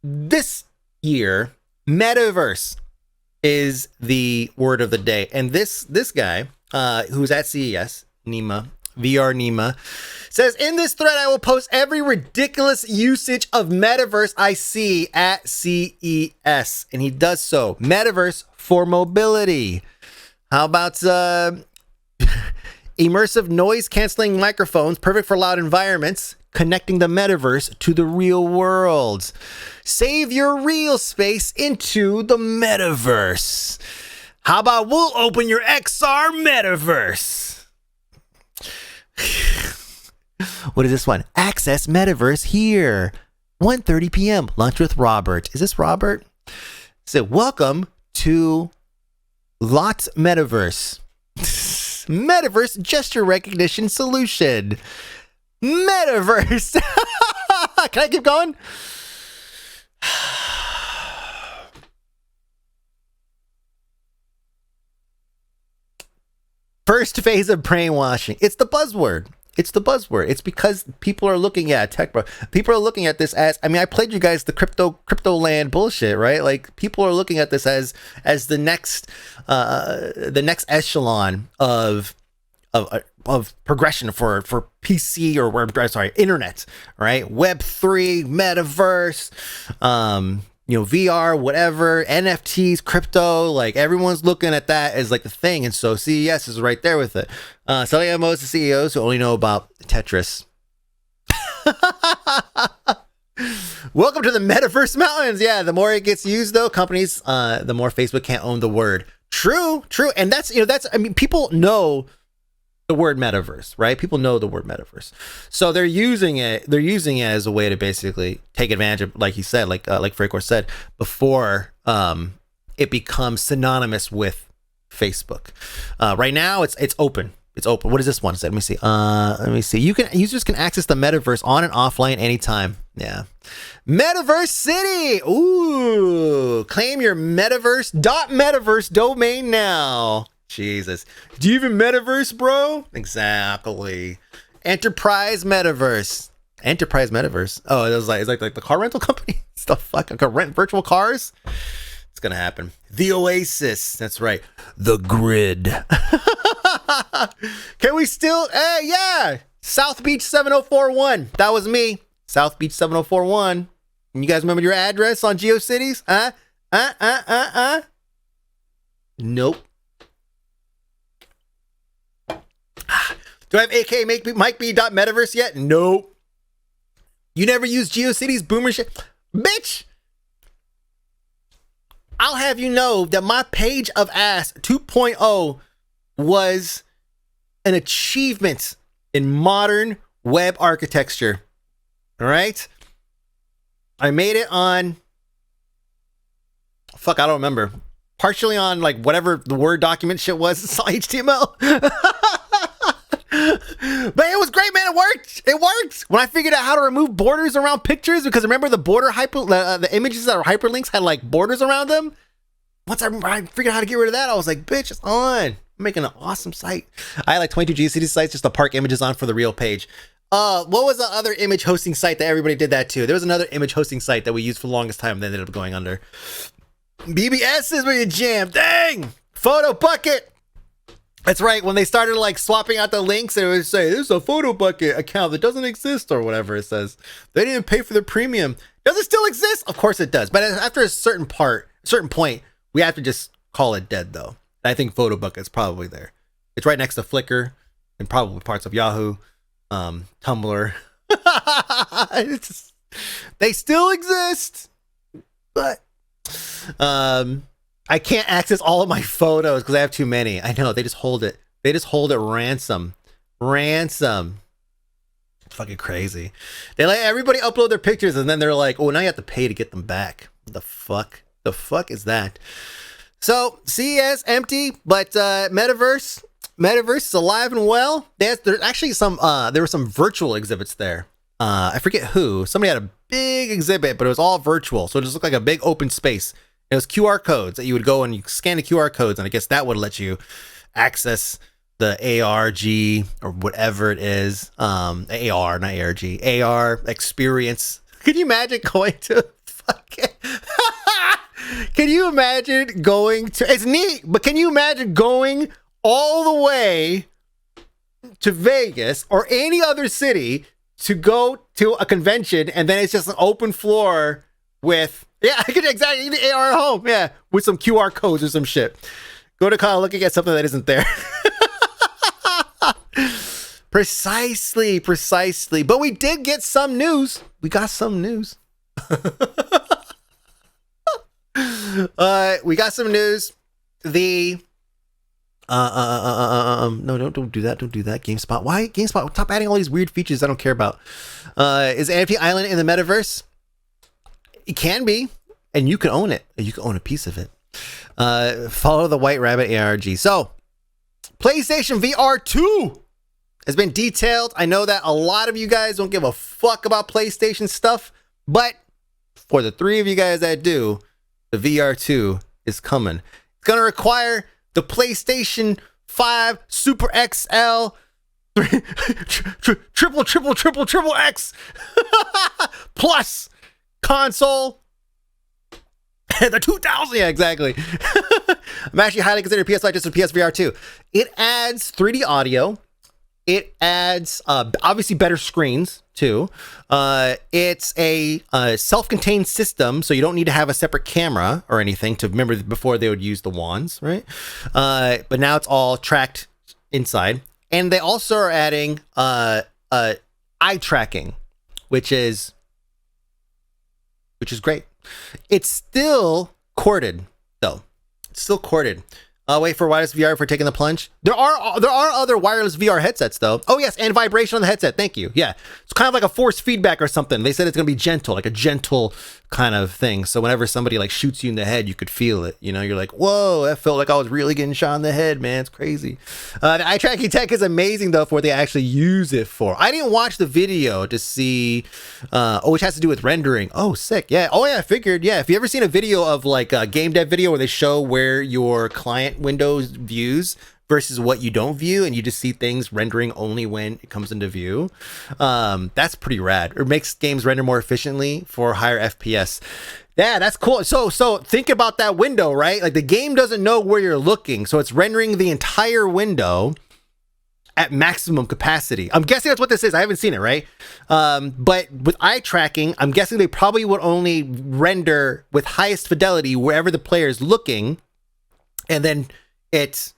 this year, Metaverse is the word of the day, and this guy who's at CES, Nima, VR Nima, says, in this thread, I will post every ridiculous usage of Metaverse I see at CES. And he does so. Metaverse for mobility. How about immersive noise canceling microphones, perfect for loud environments, connecting the Metaverse to the real world. Save your real space into the Metaverse. How about we'll open your XR Metaverse? What is this one? Access Metaverse here. 1:30 p.m. Lunch with Robert. Is this Robert? So welcome to Lot Metaverse. Metaverse gesture recognition solution. Metaverse. Can I keep going? First phase of brainwashing. It's the buzzword. It's the buzzword. It's because people are looking at tech, bro. People are looking at this as, I mean, I played you guys the crypto land bullshit, right? Like people are looking at this as the next echelon of progression for PC or sorry, internet, right? Web3, Metaverse, VR, whatever, NFTs, crypto, like everyone's looking at that as like the thing. And so CES is right there with it. Selling MMOs to CEOs who only know about Tetris. Welcome to the Metaverse Mountains. Yeah, the more it gets used though, companies, the more Facebook can't own the word. True. And that's, I mean, people know the word metaverse, right? People know the word metaverse. So they're using it as a way to basically take advantage of, like he said, like Fracor said, before it becomes synonymous with Facebook. Right now it's open. It's open. What does this one say? Let me see. Users can access the metaverse on and offline anytime. Yeah. Metaverse City. Ooh. Claim your metaverse domain now. Jesus. Do you even metaverse, bro? Exactly. Enterprise metaverse. Oh, it's like the car rental company. It's the fuck. I can rent virtual cars. It's gonna happen. The Oasis. That's right. The Grid. Can we still? Hey, yeah. South Beach 7041. That was me. South Beach 7041. You guys remember your address on GeoCities? Nope. Do I have AK Mike B Metaverse yet? Nope. You never used GeoCities boomer shit? Bitch! I'll have you know that my Page of Ass 2.0 was an achievement in modern web architecture. All right? I made it on... Fuck, I don't remember. Partially on like whatever the Word document shit was. It's all HTML. But it was great, man. It worked. When I figured out how to remove borders around pictures, because remember the the images that are hyperlinks had like borders around them. Once I figured out how to get rid of that, I was like, bitch, it's on. I'm making an awesome site. I had like 22 GeoCities sites just to park images on for the real page. What was the other image hosting site that everybody did that to? There was another image hosting site that we used for the longest time that ended up going under. BBS is where you jam. Dang! Photo Bucket. That's right. When they started like swapping out the links, it would say there's a Photo Bucket account that doesn't exist or whatever it says. They didn't pay for the premium. Does it still exist? Of course it does. But after a certain point, we have to just call it dead though. And I think Photo Bucket's probably there. It's right next to Flickr and probably parts of Yahoo, Tumblr. They still exist, but I can't access all of my photos because I have too many. I know, they just hold it. Ransom. It's fucking crazy. They let everybody upload their pictures and then they're like, oh, now you have to pay to get them back. The fuck is that? So CES empty, but Metaverse, Metaverse is alive and well. There's actually some there were some virtual exhibits there. I forget who. Somebody had a big exhibit, but it was all virtual. So it just looked like a big open space. It was QR codes that you would go and you scan the QR codes, and I guess that would let you access the ARG or whatever it is. AR, not ARG. AR experience. Could you imagine going to fucking can you imagine going to, it's neat, but can you imagine going all the way to Vegas or any other city to go to a convention, and then it's just an open floor with, yeah, I could exactly the AR at home, yeah, with some QR codes or some shit. Go to college looking at something that isn't there. Precisely. But we did get some news. We got some news. We got some news. The no, don't do that. Don't do that. GameSpot. Why GameSpot? Stop adding all these weird features I don't care about. Is NFT Island in the Metaverse? It can be, and you can own it. You can own a piece of it. Follow the White Rabbit ARG. So, PlayStation VR 2 has been detailed. I know that a lot of you guys don't give a fuck about PlayStation stuff, but for the three of you guys that do, the VR 2 is coming. It's going to require the PlayStation 5 Super XL triple X plus console. The 2000, yeah, exactly. I'm actually highly considered PS5 just for PSVR 2. It adds 3D audio. It adds obviously better screens too. It's a self-contained system, so you don't need to have a separate camera or anything to remember before they would use the wands, right? But now it's all tracked inside, and they also are adding eye tracking, which is great. It's still corded though. It's still corded. Wait for wireless VR for taking the plunge. There are other wireless VR headsets though. Oh yes, and vibration on the headset. Thank you. Yeah, it's kind of like a force feedback or something. They said it's gonna be gentle, like a gentle kind of thing. So whenever somebody like shoots you in the head, you could feel it. You know, you're like, whoa, that felt like I was really getting shot in the head, man. It's crazy. The eye tracking tech is amazing though for what they actually use it for. I didn't watch the video to see. Which has to do with rendering. Oh, sick. Yeah. Oh yeah, I figured. Yeah. If you ever seen a video of like a game dev video where they show where your client windows views versus what you don't view, and you just see things rendering only when it comes into view, that's pretty rad. It makes games render more efficiently for higher FPS. Yeah, that's cool. So think about that window, right? Like the game doesn't know where you're looking, so it's rendering the entire window at maximum capacity. I'm guessing that's what this is. I haven't seen it, right? But with eye tracking, I'm guessing they probably would only render with highest fidelity wherever the player is looking, and then it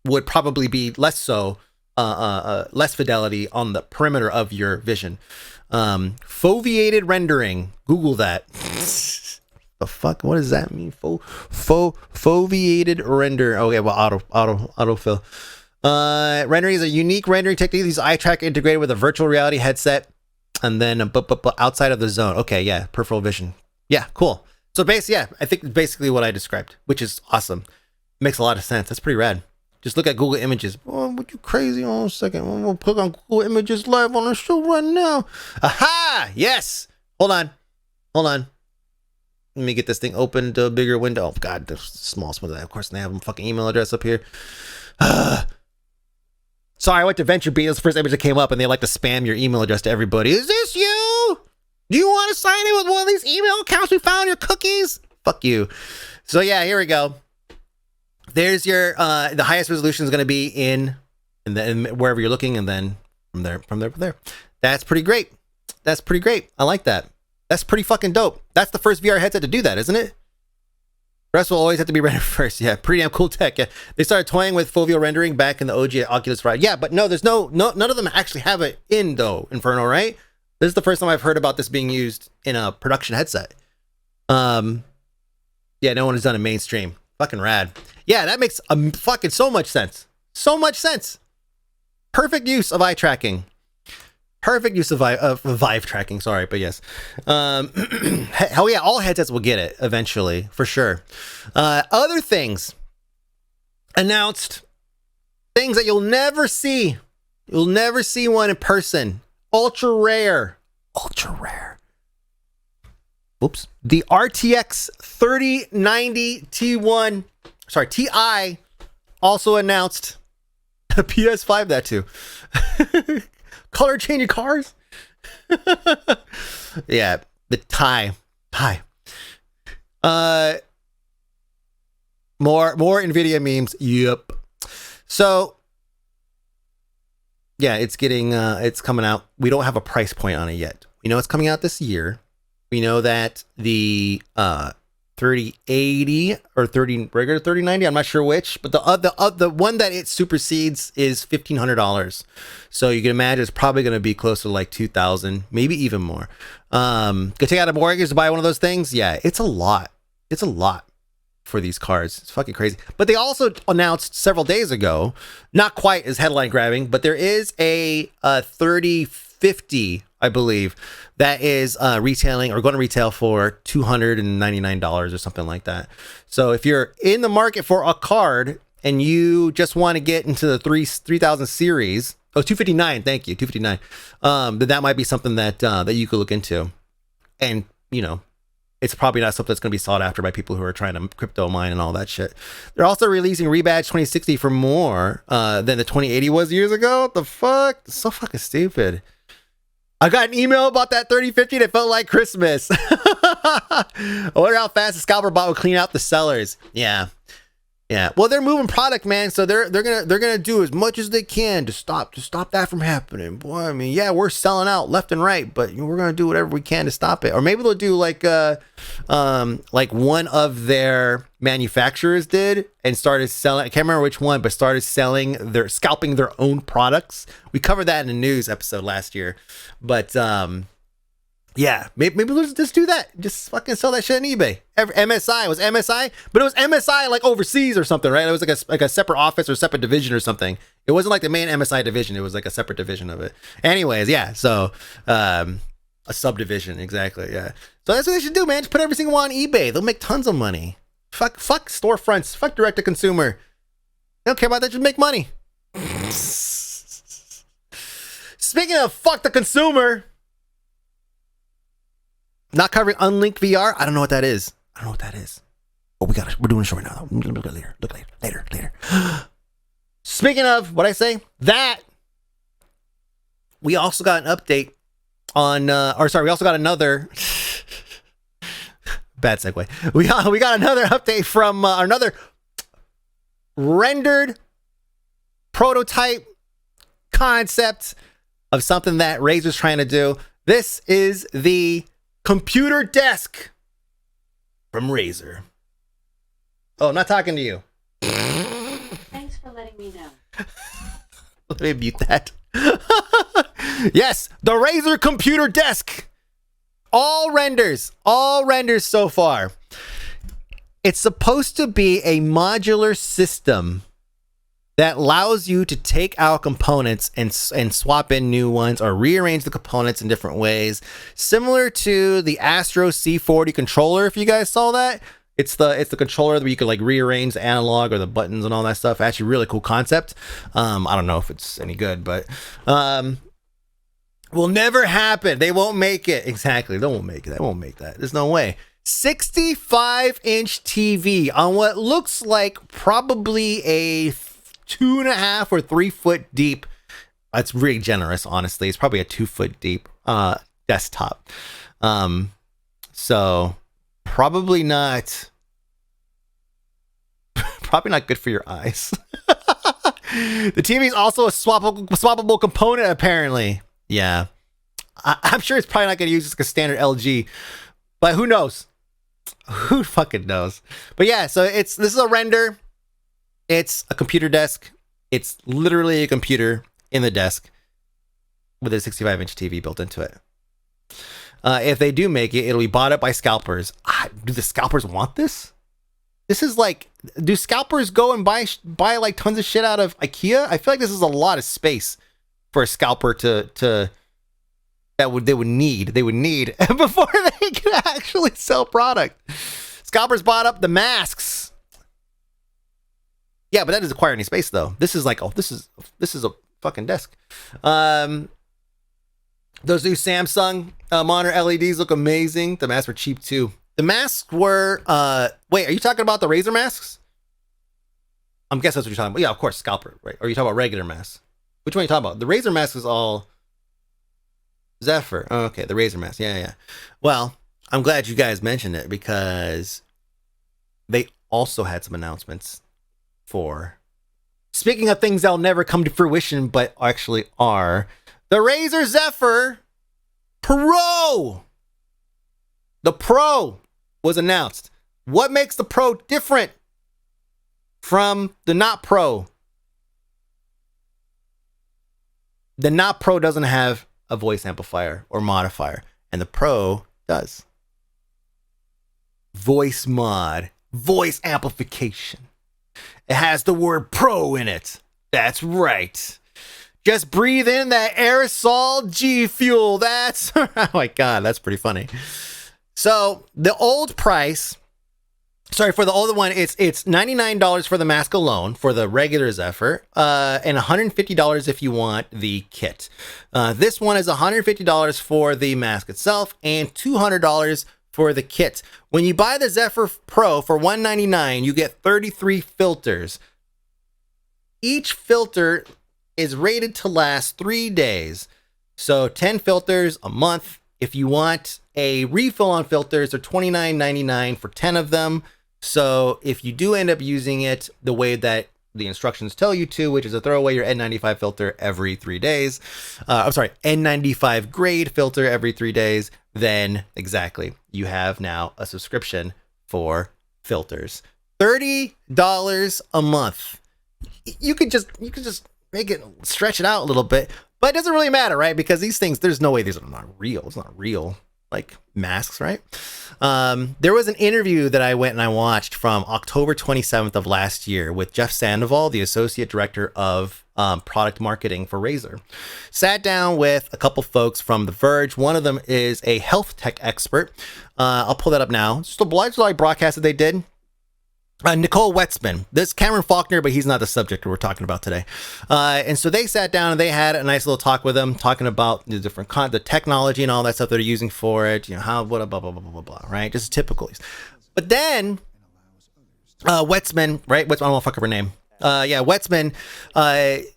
would probably be less fidelity on the perimeter of your vision. Foveated rendering. Google that. The fuck? What does that mean? Foveated render. Okay, well, autofill. Rendering is a unique rendering technique. These eye track integrated with a virtual reality headset, and then but outside of the zone. Okay, yeah, peripheral vision. Yeah, cool. So basically, yeah, I think basically what I described, which is awesome. Makes a lot of sense. That's pretty rad. Just look at Google Images. Oh, what you crazy on a second? I'm gonna put on Google Images live on the show right now. Aha! Yes. Hold on. Let me get this thing open to a bigger window. Oh God, the smallest one. Of course, they have a fucking email address up here. Sorry, I went to VentureBeat. That's the first image that came up, and they like to spam your email address to everybody. Is this you? Do you want to sign in with one of these email accounts we found in your cookies? Fuck you. So yeah, here we go. There's your the highest resolution is going to be in wherever you're looking, and then from there. That's pretty great. I like that. That's pretty fucking dope. That's the first VR headset to do that, isn't it? The rest will always have to be rendered first. Yeah, pretty damn cool tech. Yeah, they started toying with foveal rendering back in the OG Oculus Rift. Yeah, but no, there's no none of them actually have it in though. Inferno, right? This is the first time I've heard about this being used in a production headset. Yeah, no one has done it mainstream. Fucking rad. Yeah, that makes fucking so much sense. Perfect use of eye tracking. Perfect use of Vive tracking. Sorry, but yes. Hell yeah, all headsets will get it eventually, for sure. Other things announced Things that you'll never see. You'll never see one in person. Ultra rare. Ultra rare. Oops. The RTX 3090 T1, sorry, Ti also announced. A PS5, that too. Color changing cars. Yeah, the Ti. More NVIDIA memes. Yep. So yeah, it's coming out. We don't have a price point on it yet. We know it's coming out this year. We know that the 3080 or regular 3090, I'm not sure which, but the one that it supersedes is $1,500. So you can imagine it's probably going to be close to like 2,000, maybe even more. Go take out a mortgage to buy one of those things. Yeah, it's a lot. It's a lot for these cards. It's fucking crazy. But they also announced several days ago, not quite as headline grabbing, but there is a 3050, I believe, that is retailing or going to retail for $299 or something like that. So if you're in the market for a card and you just want to get into the 3000 series, 259, thank you, 259, then that might be something that that you could look into. And you know, it's probably not something that's going to be sought after by people who are trying to crypto mine and all that shit. They're also releasing Rebadge 2060 for more than the 2080 was years ago. What the fuck? It's so fucking stupid. I got an email about that 3050 that felt like Christmas. I wonder how fast the scalper bot will clean out the sellers. Yeah. Well, they're moving product, man, so they're gonna do as much as they can to stop that from happening. Boy, I mean, yeah, we're selling out left and right, but we're gonna do whatever we can to stop it. Or maybe they'll do like one of their manufacturers did and started selling. I can't remember which one, but started scalping their own products. We covered that in the news episode last year, but yeah, maybe let's just do that. Just fucking sell that shit on eBay. MSI was MSI, but it was MSI like overseas or something, right? It was like a separate office or separate division or something. It wasn't like the main MSI division. It was like a separate division of it. Anyways, yeah. So a subdivision, exactly. Yeah. So that's what they should do, man. Just put every single one on eBay. They'll make tons of money. Fuck storefronts. Fuck direct to consumer. They don't care about that. Just make money. Speaking of fuck the consumer. Not covering Unlinked VR. I don't know what that is. Oh, we're doing a show right now. Look later. Speaking of what I say, that we also got an update on, we also got another bad segue. We got another update from another rendered prototype concept of something that Razer's trying to do. This is the computer desk from Razer. Oh, I'm not talking to you. Thanks for letting me know. Let me mute that. Yes, the Razer computer desk. All renders so far. It's supposed to be a modular system that allows you to take out components and swap in new ones or rearrange the components in different ways. Similar to the Astro C40 controller, if you guys saw that. It's the controller where you could like rearrange the analog or the buttons and all that stuff. Actually, really cool concept. I don't know if it's any good, but will never happen. They won't make it. Exactly. They won't make it. They won't make that. There's no way. 65-inch TV on what looks like probably a 2.5 or 3 foot deep. That's really generous, honestly. It's probably a 2 foot deep desktop. So probably not good for your eyes. The TV is also a swappable component, apparently. Yeah, I'm sure it's probably not going to use like a standard LG, but who knows? Who fucking knows? But yeah, so this is a render. It's a computer desk. It's literally a computer in the desk with a 65-inch TV built into it. If they do make it, it'll be bought up by scalpers. Do the scalpers want this? This is like, do scalpers go and buy like tons of shit out of IKEA? I feel like this is a lot of space for a scalper to they would need before they can actually sell product. Scalpers bought up the masks. Yeah, but that doesn't require any space though. This is like, oh, this is a fucking desk. Those new Samsung monitor LEDs look amazing. The masks were cheap too. The masks were, wait, are you talking about the Razer masks? I'm guessing that's what you're talking about. Yeah, of course, scalper, right? Or are you talking about regular masks? Which one are you talking about? The Razer mask is all Zephyr. Oh, okay, the Razer mask. Yeah. Well, I'm glad you guys mentioned it because they also had some announcements for, speaking of things that'll never come to fruition, but actually are, the Razer Zephyr Pro. The Pro was announced. What makes the Pro different from the Not Pro? The Not Pro doesn't have a voice amplifier or modifier, and the Pro does. Voice mod, voice amplification. It has the word Pro in it. That's right. Just breathe in that aerosol G Fuel. That's, oh my God, that's pretty funny. So the old price, sorry, for the older one, it's $99 for the mask alone for the regular Zephyr, and $150 if you want the kit. This one is $150 for the mask itself and $200 for the kit. When you buy the Zephyr Pro for $199, you get 33 filters. Each filter is rated to last 3 days. So 10 filters a month. If you want a refill on filters, they're $29.99 for 10 of them. So if you do end up using it the way that the instructions tell you to, which is to throw away your N95 filter every 3 days, N95 grade filter every 3 days, then exactly, you have now a subscription for filters. $30 a month. You could just make it, stretch it out a little bit, but it doesn't really matter, right? Because these things, there's no way these are not real. It's not real, like masks, right? There was an interview that I went and I watched from October 27th of last year with Jeff Sandoval, the associate director of product marketing for Razer. Sat down with a couple folks from The Verge. One of them is a health tech expert. I'll pull that up now. Just a live broadcast that they did. Nicole Wetzman. This Cameron Faulkner, but he's not the subject we're talking about today. And so they sat down and they had a nice little talk with them, talking about the different the technology and all that stuff they're using for it. You know, how, what, blah, blah, blah, blah, blah, right? Just typical. But then Wetzman, right? Wetzman, I don't want to fuck up her name. Wetzman,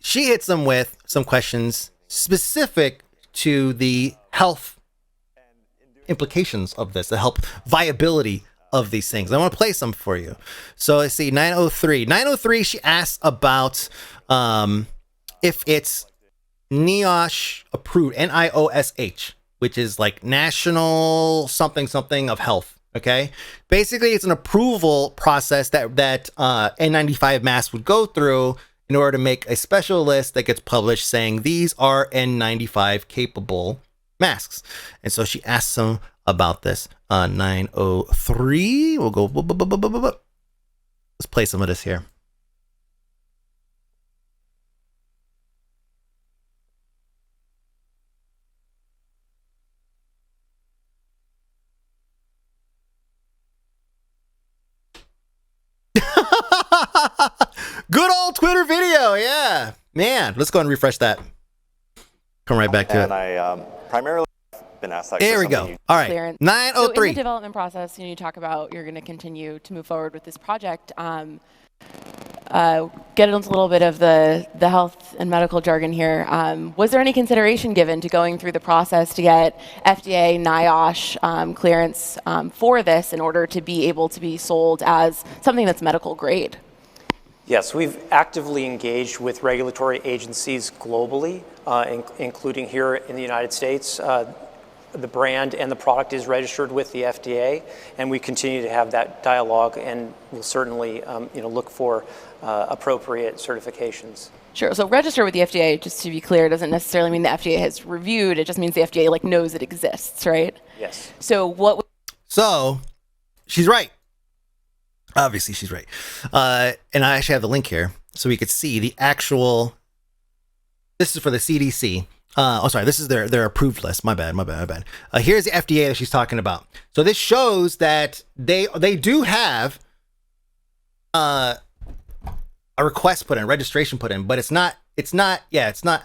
she hits them with some questions specific to the health implications of this, the health viability of these things. I want to play some for you. So let's see, 903, she asks about if it's NIOSH approved, NIOSH, which is like National something of Health. Okay, basically it's an approval process that N95 masks would go through in order to make a special list that gets published saying these are N95 capable masks. And so she asks them about this. 903, we'll go, let's play some of this here. Good old Twitter video, yeah. Man, let's go and refresh that. Come right back to it. And I primarily been asked that. There we go. All right, Clearance. 903. So in the development process, you talk about you're going to continue to move forward with this project. Get into a little bit of the health and medical jargon here. Was there any consideration given to going through the process to get FDA, NIOSH clearance for this in order to be able to be sold as something that's medical grade? Yes, we've actively engaged with regulatory agencies globally, including here in the United States. The brand and the product is registered with the FDA, and we continue to have that dialogue, and we'll certainly look for appropriate certifications. Sure. So register with the FDA, just to be clear, doesn't necessarily mean the FDA has reviewed. It just means the FDA knows it exists, right? Yes. So what? So she's right. Obviously, she's right. And I actually have the link here so we could see the actual. This is for the CDC. This is their approved list. My bad. Here's the FDA that she's talking about. So this shows that they do have a request put in, registration put in, but it's not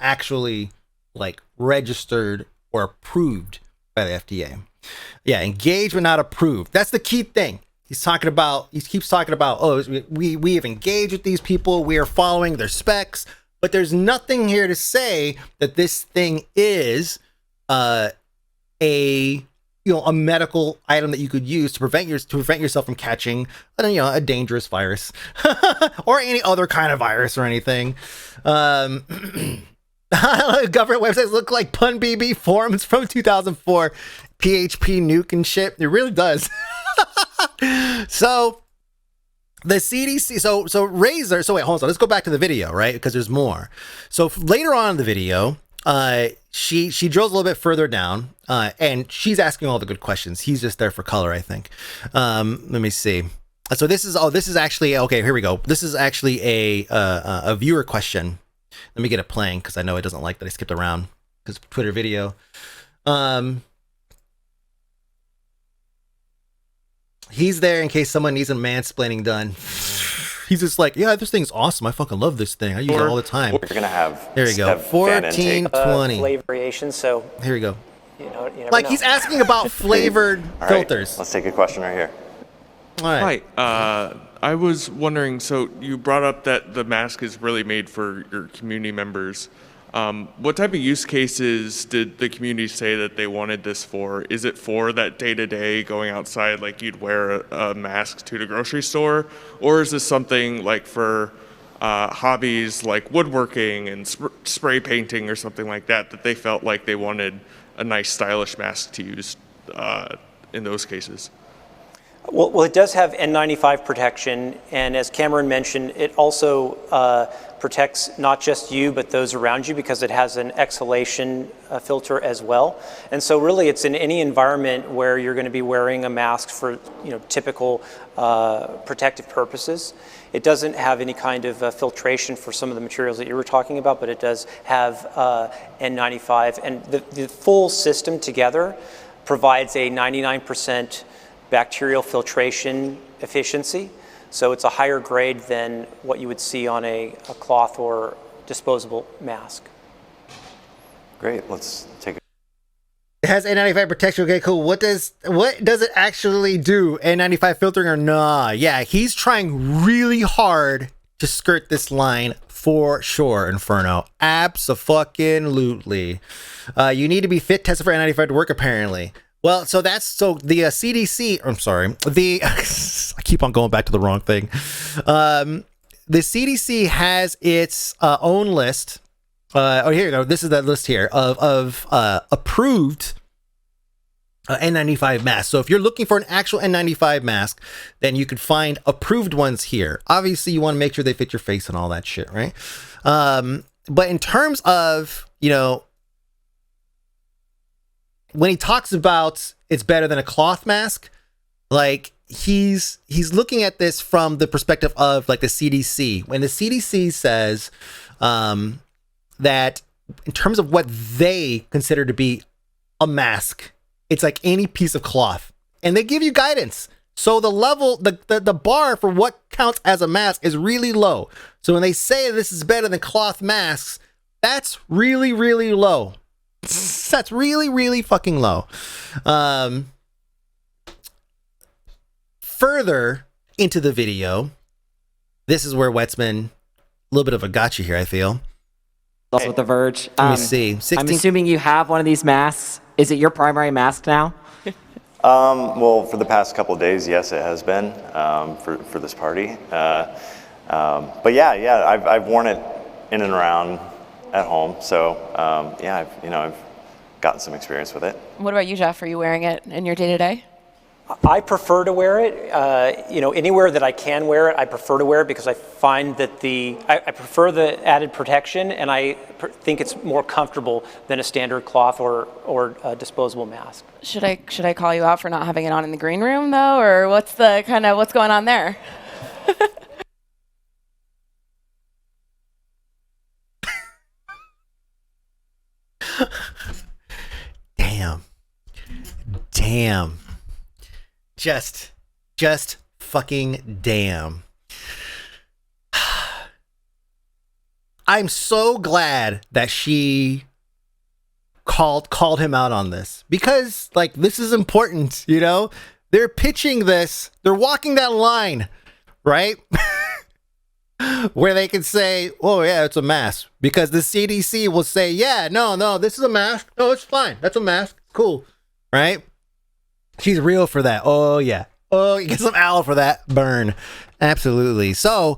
actually like registered or approved by the FDA. Yeah, engaged but not approved. That's the key thing. He keeps talking about, oh, we have engaged with these people, we are following their specs, but there's nothing here to say that this thing is a medical item that you could use to prevent yourself from catching a dangerous virus or any other kind of virus or anything. Government websites look like Pun BB forums from 2004, PHP nuke and shit. It really does. So the CDC, so Razer, so wait, hold on, let's go back to the video, right? Because there's more. So later on in the video, she drills a little bit further down, and she's asking all the good questions. He's just there for color, I think. Let me see. So this is actually, okay, here we go. This is actually a viewer question. Let me get it playing because I know it doesn't like that I skipped around because Twitter video. He's there in case someone needs a mansplaining done. He's just like, yeah, this thing's awesome. I fucking love this thing. I use it all the time. You're gonna have. There you go. 1420. Flavor variation. So here we go. You never like know. he's asking about flavored All right, filters. let's take a question right here. All right. Hi. I was wondering, so you brought up that the mask is really made for your community members. What type of use cases did the community say that they wanted this for? Is it for that day-to-day going outside, like you'd wear a mask to the grocery store? Or is this something like for hobbies like woodworking and spray painting or something like that, that they felt like they wanted a nice stylish mask to use in those cases? Well, it does have N95 protection, and as Cameron mentioned, it also protects not just you, but those around you, because it has an exhalation filter as well. And so really it's in any environment where you're going to be wearing a mask for typical protective purposes. It doesn't have any kind of filtration for some of the materials that you were talking about, but it does have N95, and the full system together provides a 99% bacterial filtration efficiency. So it's a higher grade than what you would see on a cloth or disposable mask. Great, let's take a. It has N95 protection. Okay, cool. What does it actually do? N95 filtering or nah? Yeah, he's trying really hard to skirt this line for sure, Inferno. Abso-fucking-lutely. You need to be fit tested for N95 to work, apparently. Well, so the CDC, I'm sorry, I keep on going back to the wrong thing. The CDC has its own list. Here you go. This is the list here of approved N95 masks. So if you're looking for an actual N95 mask, then you could find approved ones here. Obviously, you want to make sure they fit your face and all that shit, right? But in terms of, when he talks about it's better than a cloth mask, like he's looking at this from the perspective of like the CDC. When the CDC says that in terms of what they consider to be a mask, it's like any piece of cloth, and they give you guidance. So the level, the bar for what counts as a mask is really low. So when they say this is better than cloth masks, that's really, really low. That's really, really fucking low. Further into the video, this is where Wetzman, a little bit of a gotcha here, I feel. Also with The Verge. Let me see. I'm assuming you have one of these masks. Is it your primary mask now? Well, for the past couple of days, yes, it has been for this party. But yeah, I've worn it in and around at home, so I've gotten some experience with it. What about you, Jeff? Are you wearing it in your day-to-day? I prefer to wear it, anywhere that I can wear it, I prefer to wear it because I find that I prefer the added protection, and I think it's more comfortable than a standard cloth or disposable mask. Should I call you out for not having it on in the green room though, or what's going on there? Damn. Just fucking damn. I'm so glad that she called him out on this, because like this is important, you know? They're pitching this, they're walking that line, right? Where they can say, oh yeah, it's a mask, because the CDC will say, yeah, no, this is a mask. No, it's fine. That's a mask. Cool. Right? She's real for that. Oh yeah. Oh, you get some aloe for that. Burn. Absolutely. So,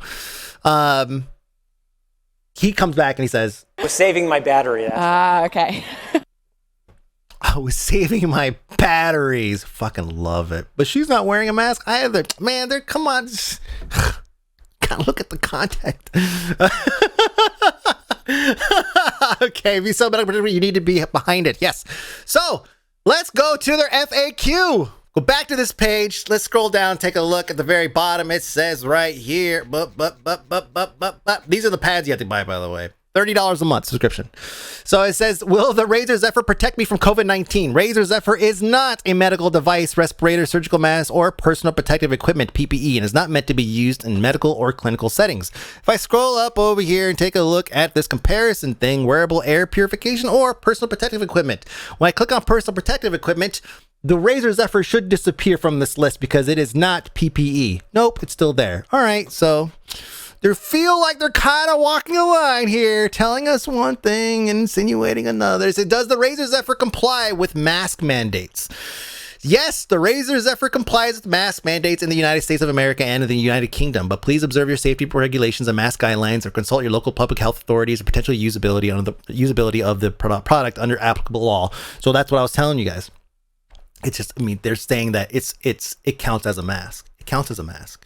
he comes back and he says, I was saving my battery. Okay. I was saving my batteries. Fucking love it. But she's not wearing a mask either. Man, come on. Gotta look at the content. Okay, be so better, you need to be behind it. Yes. So let's go to their FAQ. Go back to this page. Let's scroll down, take a look at the very bottom. It says right here, these are the pads you have to buy, by the way. $30 a month subscription. So it says, will the Razer Zephyr protect me from COVID-19? Razer Zephyr is not a medical device, respirator, surgical mask, or personal protective equipment, PPE, and is not meant to be used in medical or clinical settings. If I scroll up over here and take a look at this comparison thing, wearable air purification or personal protective equipment. When I click on personal protective equipment, the Razer Zephyr should disappear from this list because it is not PPE. Nope, it's still there. All right, so they feel like they're kind of walking a line here, telling us one thing and insinuating another. So does the Razer Zephyr comply with mask mandates? Yes, the Razer Zephyr complies with mask mandates in the United States of America and in the United Kingdom, but please observe your safety regulations and mask guidelines, or consult your local public health authorities or potential usability of the product under applicable law. So that's what I was telling you guys. It's just, I mean, they're saying that it counts as a mask. It counts as a mask.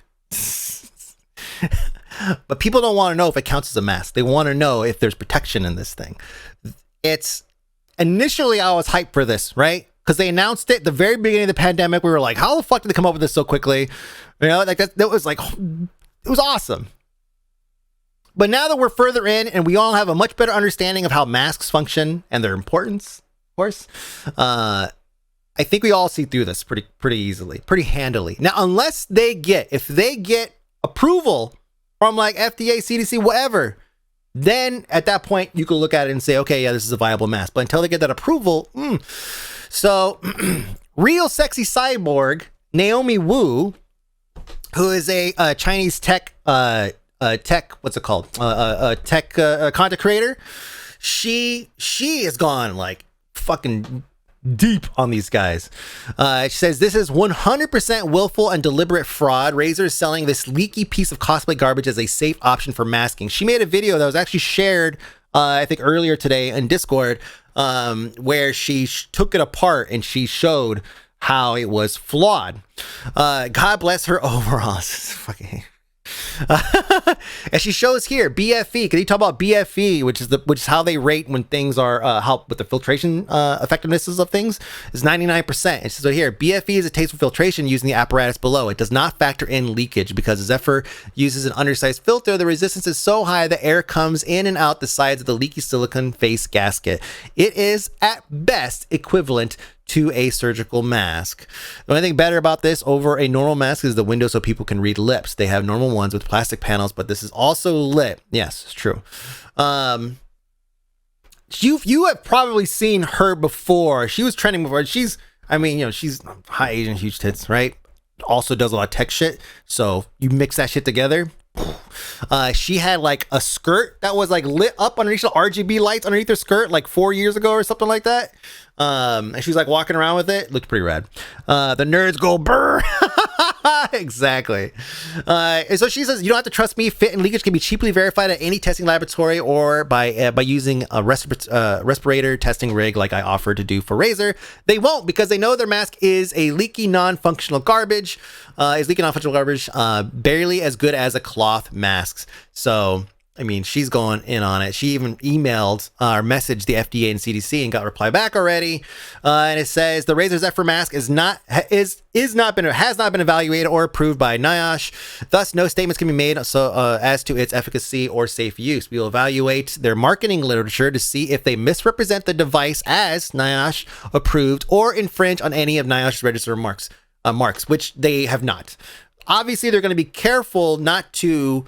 But people don't want to know if it counts as a mask. They want to know if there's protection in this thing. It's initially I was hyped for this, right? Because they announced it at the very beginning of the pandemic. We were like, how the fuck did they come up with this so quickly? You know, like that was like, it was awesome. But now that we're further in and we all have a much better understanding of how masks function and their importance, of course, I think we all see through this pretty easily, pretty handily. Now, unless if they get approval from like FDA, CDC, whatever, then at that point you can look at it and say, okay, yeah, this is a viable mask. But until they get that approval, So real sexy cyborg Naomi Wu, who is a Chinese tech what's it called? Tech content creator. She has gone like fucking deep on these guys. She says this is 100% willful and deliberate fraud. Razer is selling this leaky piece of cosplay garbage as a safe option for masking. She made a video that was actually shared, I think earlier today in Discord, where she took it apart and she showed how it was flawed. God bless her overall. Fucking. And she shows here BFE. Can you talk about BFE, which is how they rate when things are how with the filtration effectivenesses of things is 99%. And so here BFE is a taste for filtration using the apparatus below. It does not factor in leakage because Zephyr uses an undersized filter. The resistance is so high that air comes in and out the sides of the leaky silicone face gasket. It is at best equivalent to a surgical mask. The only thing better about this over a normal mask is the window so people can read lips. They have normal ones with plastic panels, but this is also lit. Yes, it's true. You have probably seen her before. She was trending before. She's high Asian, huge tits, right? Also does a lot of tech shit. So you mix that shit together. She had like a skirt that was like lit up underneath the RGB lights underneath her skirt like 4 years ago or something like that. And she was like walking around with it. Looked pretty rad. The nerds go brr. Exactly. And so she says, you don't have to trust me. Fit and leakage can be cheaply verified at any testing laboratory or by using a respirator testing rig like I offered to do for Razer. They won't because they know their mask is a leaky non-functional garbage. Barely as good as a cloth mask. So, I mean, she's going in on it. She even emailed or messaged the FDA and CDC and got a reply back already. And it says the Razer Zephyr mask has not been evaluated or approved by NIOSH. Thus, no statements can be made as to its efficacy or safe use. We will evaluate their marketing literature to see if they misrepresent the device as NIOSH approved or infringe on any of NIOSH's registered marks, which they have not. Obviously, they're going to be careful not to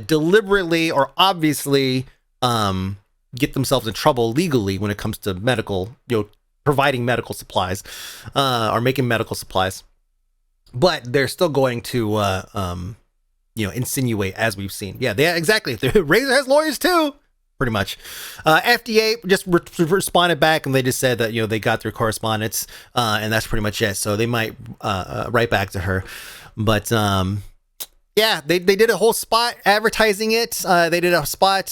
deliberately or obviously get themselves in trouble legally when it comes to medical, providing medical supplies, or making medical supplies. But they're still going to, insinuate, as we've seen. Yeah, exactly. Razer has lawyers too, pretty much. FDA just responded back, and they just said that they got their correspondence, and that's pretty much it. So they might write back to her, but yeah, they did a whole spot advertising it. They did a spot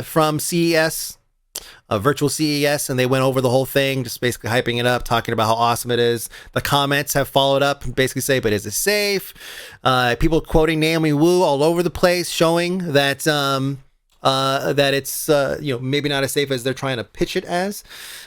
from CES. Virtual CES, and they went over the whole thing, just basically hyping it up, talking about how awesome it is. The comments have followed up and basically say, but is it safe? People quoting Naomi Wu all over the place, showing that that it's maybe not as safe as they're trying to pitch it as.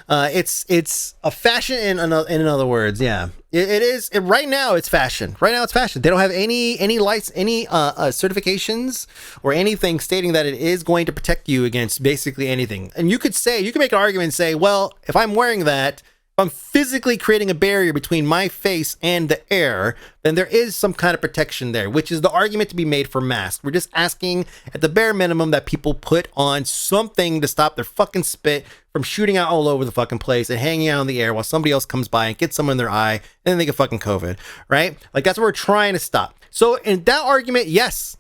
It's a fashion in other words. Yeah, it is. Right now it's fashion. Right now it's fashion. They don't have any lights, any certifications or anything stating that it is going to protect you against basically anything. And you could make an argument and say, well, if I'm wearing that, if I'm physically creating a barrier between my face and the air, then there is some kind of protection there, which is the argument to be made for masks. We're just asking at the bare minimum that people put on something to stop their fucking spit from shooting out all over the fucking place and hanging out in the air while somebody else comes by and gets some in their eye and then they get fucking COVID, right? Like, that's what we're trying to stop. So in that argument, yes,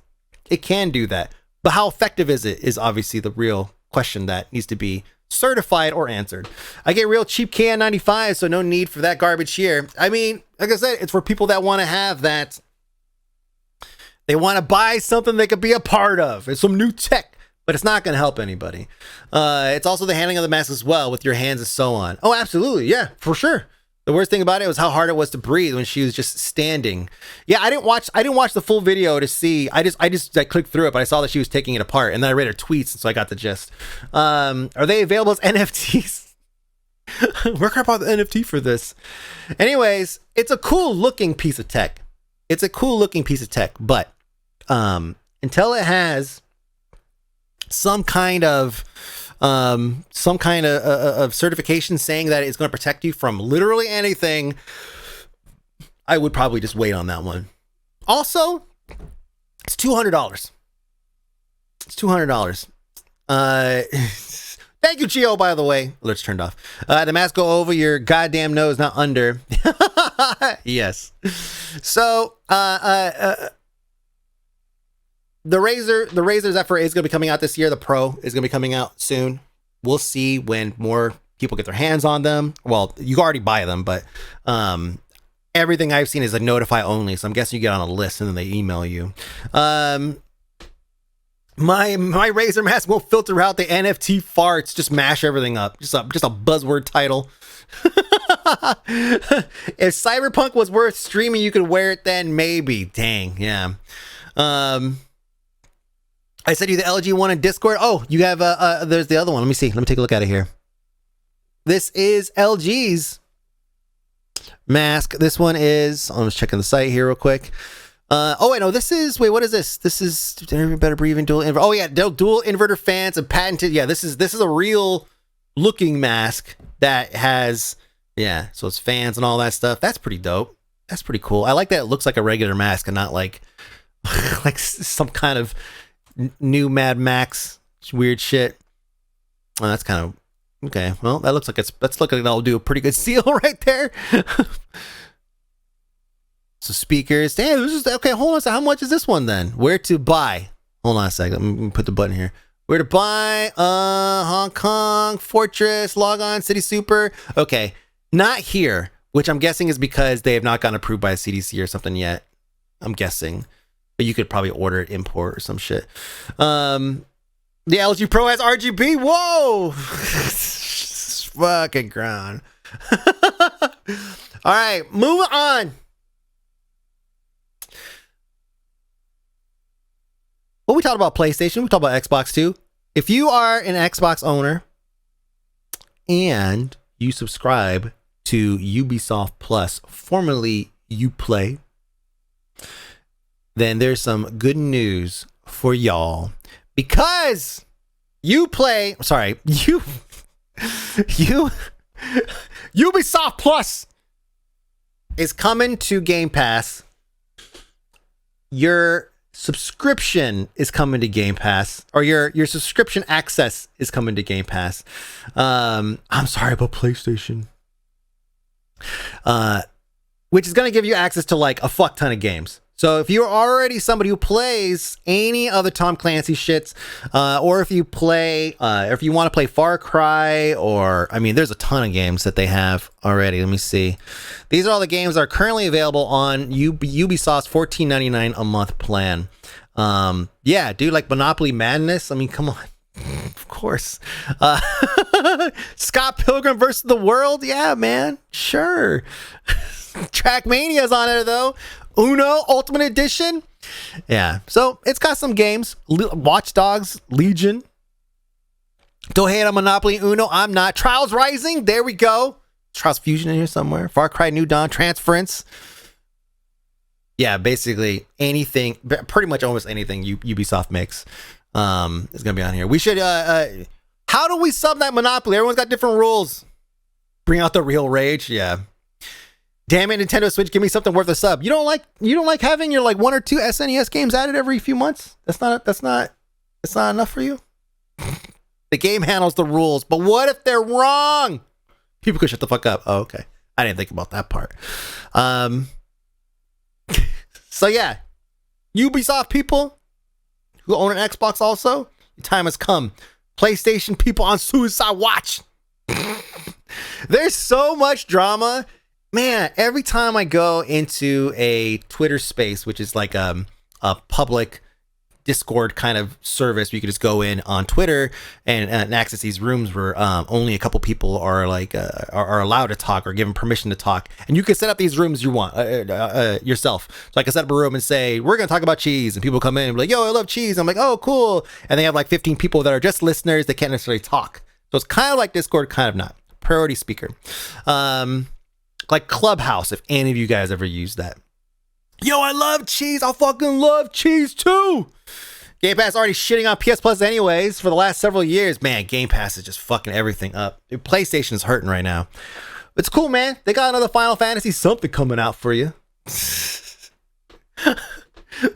it can do that. But how effective is it is obviously the real question that needs to be certified or answered. I get real cheap KN95, so no need for that garbage here. I mean, like I said, it's for people that want to have that. They want to buy something they could be a part of. It's some new tech, but it's not going to help anybody. It's also the handling of the mask as well, with your hands and so on. Oh, absolutely. Yeah, for sure. The worst thing about it was how hard it was to breathe when she was just standing. Yeah, I didn't watch the full video to see. I clicked through it, but I saw that she was taking it apart, and then I read her tweets, and so I got the gist. Are they available as NFTs? Where can I buy the NFT for this? Anyways, it's a cool looking piece of tech. But until it has some kind of certification saying that it's going to protect you from literally anything, I would probably just wait on that one. Also, it's $200. Thank you, Gio, by the way. Alerts turned off. The mask go over your goddamn nose, not under. Yes. So, the Razer Zephyr is going to be coming out this year. The Pro is going to be coming out soon. We'll see when more people get their hands on them. Well, you can already buy them, but everything I've seen is a notify only. So I'm guessing you get on a list and then they email you. My Razer mask won't filter out the NFT farts. Just mash everything up. Just a buzzword title. If Cyberpunk was worth streaming, you could wear it then. Maybe. Dang. Yeah. I sent you the LG one in Discord. Oh, you have there's the other one. Let me see. Let me take a look at it here. This is LG's mask. This one is, I'm just checking the site here real quick. Oh wait, no, what is this? This is better breathing dual inverter. Oh yeah, dual inverter fans and patented. Yeah, this is a real looking mask that has, yeah, so it's fans and all that stuff. That's pretty dope. That's pretty cool. I like that it looks like a regular mask and not like like some kind of new Mad Max weird shit. Oh, that's kind of okay. Well, let's look like that'll do a pretty good seal right there. So speakers. Damn, this is okay. Hold on a second. How much is this one then? Where to buy? Hold on a second. Let me put the button here. Where to buy? Hong Kong, Fortress, Log On, City Super. Okay, not here, which I'm guessing is because they have not gotten approved by a CDC or something yet. I'm guessing. But you could probably order it import or some shit. The LG Pro has RGB. Whoa! Fucking ground. All right, moving on. Well, we talked about PlayStation. We talked about Xbox too. If you are an Xbox owner and you subscribe to Ubisoft Plus, formerly Uplay, then there's some good news for y'all, because Ubisoft Plus is coming to Game Pass. Your subscription is coming to Game Pass, or your subscription access is coming to Game Pass. I'm sorry about PlayStation. Which is going to give you access to like a fuck ton of games. So if you're already somebody who plays any of the Tom Clancy shits, or if you play, if you want to play Far Cry, or, I mean, there's a ton of games that they have already. Let me see. These are all the games that are currently available on Ubisoft's $14.99 a month plan. Yeah, dude, like Monopoly Madness. I mean, come on. Of course. Scott Pilgrim versus the World. Yeah, man. Sure. Trackmania's on it, though. Uno Ultimate Edition. Yeah, so it's got some games. Watch Dogs Legion. Don't hate on Monopoly Uno. I'm not. Trials Rising. There we go. Trials Fusion in here somewhere. Far Cry New Dawn. Transference. Yeah, basically anything. Pretty much almost anything Ubisoft makes is gonna be on here. We should. How do we sub that Monopoly? Everyone's got different rules. Bring out the real rage. Yeah. Damn it, Nintendo Switch, give me something worth a sub. You don't like having your like 1 or 2 SNES games added every few months? That's not enough for you? The game handles the rules, but what if they're wrong? People could shut the fuck up. Oh, okay. I didn't think about that part. So yeah, Ubisoft people who own an Xbox also, your time has come. PlayStation people on suicide watch. There's so much drama. Man, every time I go into a Twitter space, which is like a public Discord kind of service, where you can just go in on Twitter and access these rooms where only a couple people are like are allowed to talk or given permission to talk, and you can set up these rooms you want yourself. So I can set up a room and say we're gonna talk about cheese, and people come in and be like, "Yo, I love cheese." I'm like, "Oh, cool," and they have like 15 people that are just listeners. They can't necessarily talk, so it's kind of like Discord, kind of not. Priority speaker. Like Clubhouse, if any of you guys ever used that. Yo, I love cheese. I fucking love cheese too. Game Pass already shitting on PS Plus anyways for the last several years. Man, Game Pass is just fucking everything up. Dude, PlayStation is hurting right now. It's cool, man. They got another Final Fantasy something coming out for you.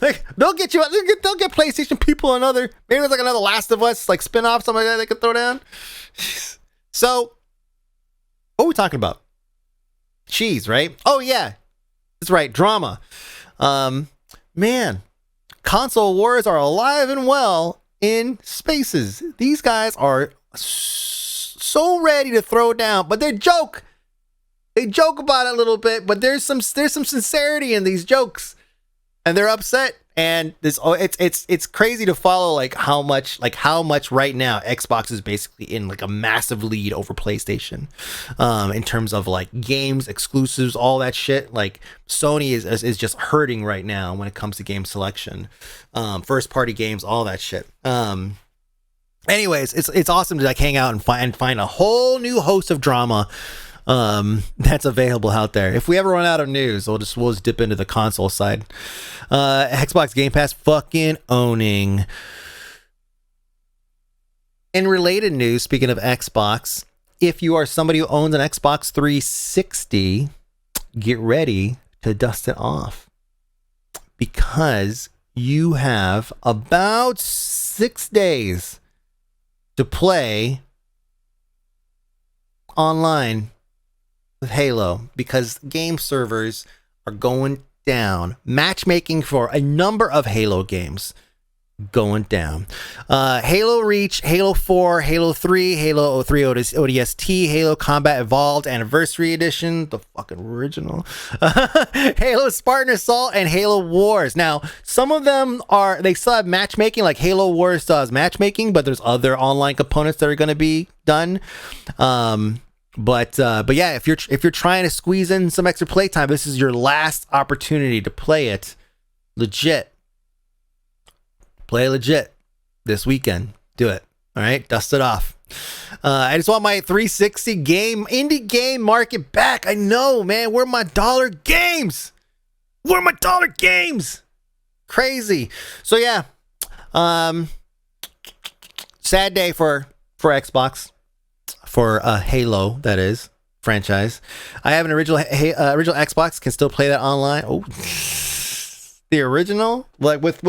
Like, they'll get PlayStation people another, maybe it's like another Last of Us, like spin-off, something like that they could throw down. So, what are we talking about? Cheese, right? Oh yeah, that's right. Drama. Man, console wars are alive and well in spaces. These guys are so ready to throw down, but they joke about it a little bit, but there's some sincerity in these jokes, and they're upset. And it's crazy to follow like how much right now Xbox is basically in like a massive lead over PlayStation in terms of like games, exclusives, all that shit. Like Sony is just hurting right now when it comes to game selection, first party games, all that shit. Anyways, it's awesome to like hang out and find a whole new host of drama that's available out there. If we ever run out of news, we'll just dip into the console side. Xbox Game Pass fucking owning. In related news, speaking of Xbox, if you are somebody who owns an Xbox 360, get ready to dust it off, because you have about 6 days to play online with Halo, because game servers are going down. Matchmaking for a number of Halo games going down. Halo Reach, Halo 4, Halo 3, Halo 3 ODST, Halo Combat Evolved Anniversary Edition, the fucking original, Halo Spartan Assault, and Halo Wars. Now, some of them they still have matchmaking, like Halo Wars still has matchmaking, but there's other online components that are going to be done. But yeah, if you're trying to squeeze in some extra playtime, this is your last opportunity to play it legit. Play legit this weekend. Do it. All right, dust it off. I just want my 360 indie game market back. I know, man. Where are my dollar games? Where are my dollar games? Crazy. So yeah, sad day for Xbox. For Halo, that is, franchise. I have an original Xbox, can still play that online. Oh, The original, like with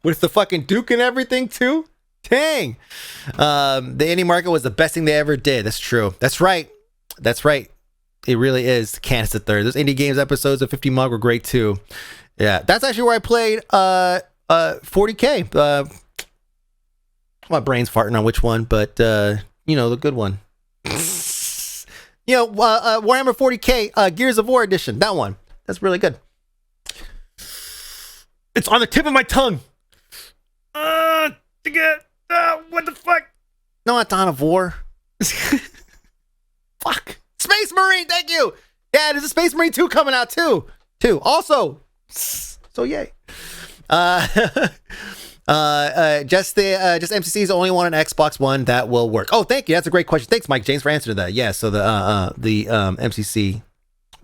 the fucking Duke and everything too. Dang. The indie market was the best thing they ever did. That's true. That's right. That's right. It really is. Candace the Third. Those indie games episodes of 50 Mug were great too. Yeah, that's actually where I played 40K. My brain's farting on which one, but the good one. Warhammer 40K Gears of War edition. That one. That's really good. It's on the tip of my tongue. What the fuck? No, it's Dawn of War. Fuck. Space Marine, thank you. Yeah, there's a Space Marine 2 coming out too. Also. So yay. Just MCC is the only one on Xbox One that will work. Oh, thank you. That's a great question. Thanks, Mike James, for answering that. Yeah, so the MCC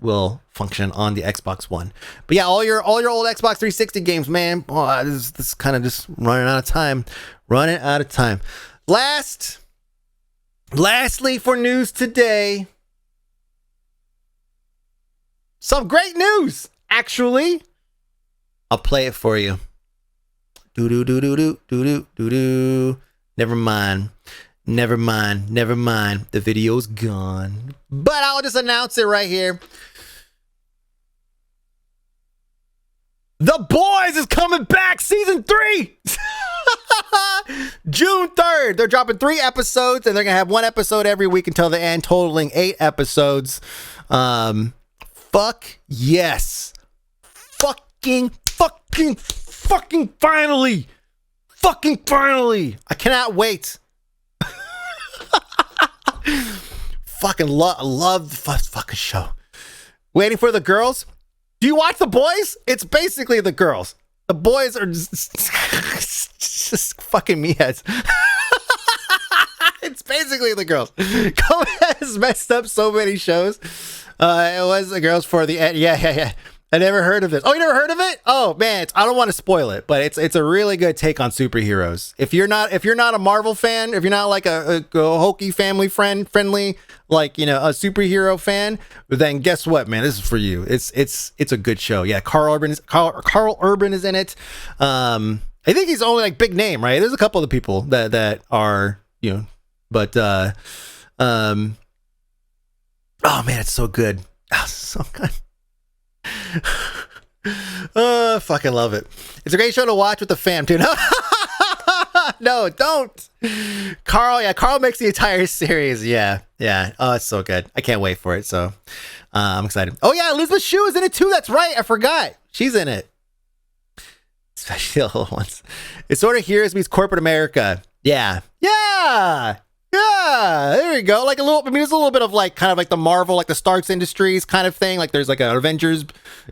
will function on the Xbox One. But yeah, all your old Xbox 360 games, man. Oh, this is kind of just running out of time. Lastly, for news today, some great news. Actually, I'll play it for you. Never mind. The video's gone. But I'll just announce it right here. The Boys is coming back, season 3. June 3rd. They're dropping 3 episodes, and they're gonna have 1 episode every week until the end, totaling 8 episodes. Fuck yes. Fucking finally. I cannot wait. Fucking love the fucking show. Waiting for the girls. Do you watch The Boys? It's basically the girls. The boys are just fucking meatheads. It's basically the girls. COVID has messed up so many shows. It was the girls for the end. Yeah. I never heard of this. Oh, you never heard of it? Oh man, I don't want to spoil it, but it's a really good take on superheroes. If you're not a Marvel fan, if you're not like a hokey family friendly, like a superhero fan, then guess what, man? This is for you. It's a good show. Yeah, Carl Urban is in it. I think he's the only like big name, right? There's a couple of people that are but oh man, it's so good. Oh, so good. Fucking love it. It's a great show to watch with the fam too. No, don't. Carl makes the entire series. Yeah. Oh, it's so good. I can't wait for it. So I'm excited. Oh yeah, Elizabeth Shue is in it too. That's right. I forgot. She's in it. Especially the little ones. It sort of Heroes meets corporate America. Yeah. There you go. Like there's a little bit of like kind of like the Marvel, like the Starks Industries kind of thing. Like there's like an Avengers,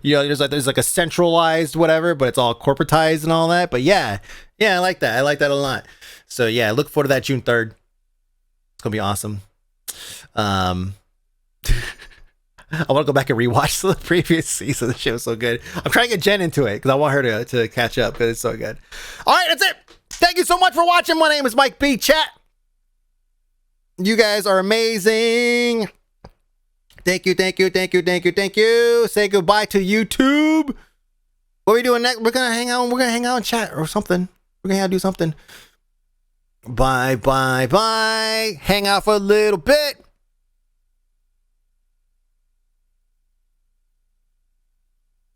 there's like a centralized whatever, but it's all corporatized and all that. But yeah, I like that. I like that a lot. So yeah, look forward to that June 3rd. It's gonna be awesome. I want to go back and rewatch the previous season. The show was so good. I'm trying to get Jen into it because I want her to catch up because it's so good. All right, that's it. Thank you so much for watching. My name is Mike B. Chat. You guys are amazing. Thank you. Say goodbye to YouTube. What are we doing next? We're gonna hang out and chat or something. We're gonna do something. Bye. Hang out for a little bit.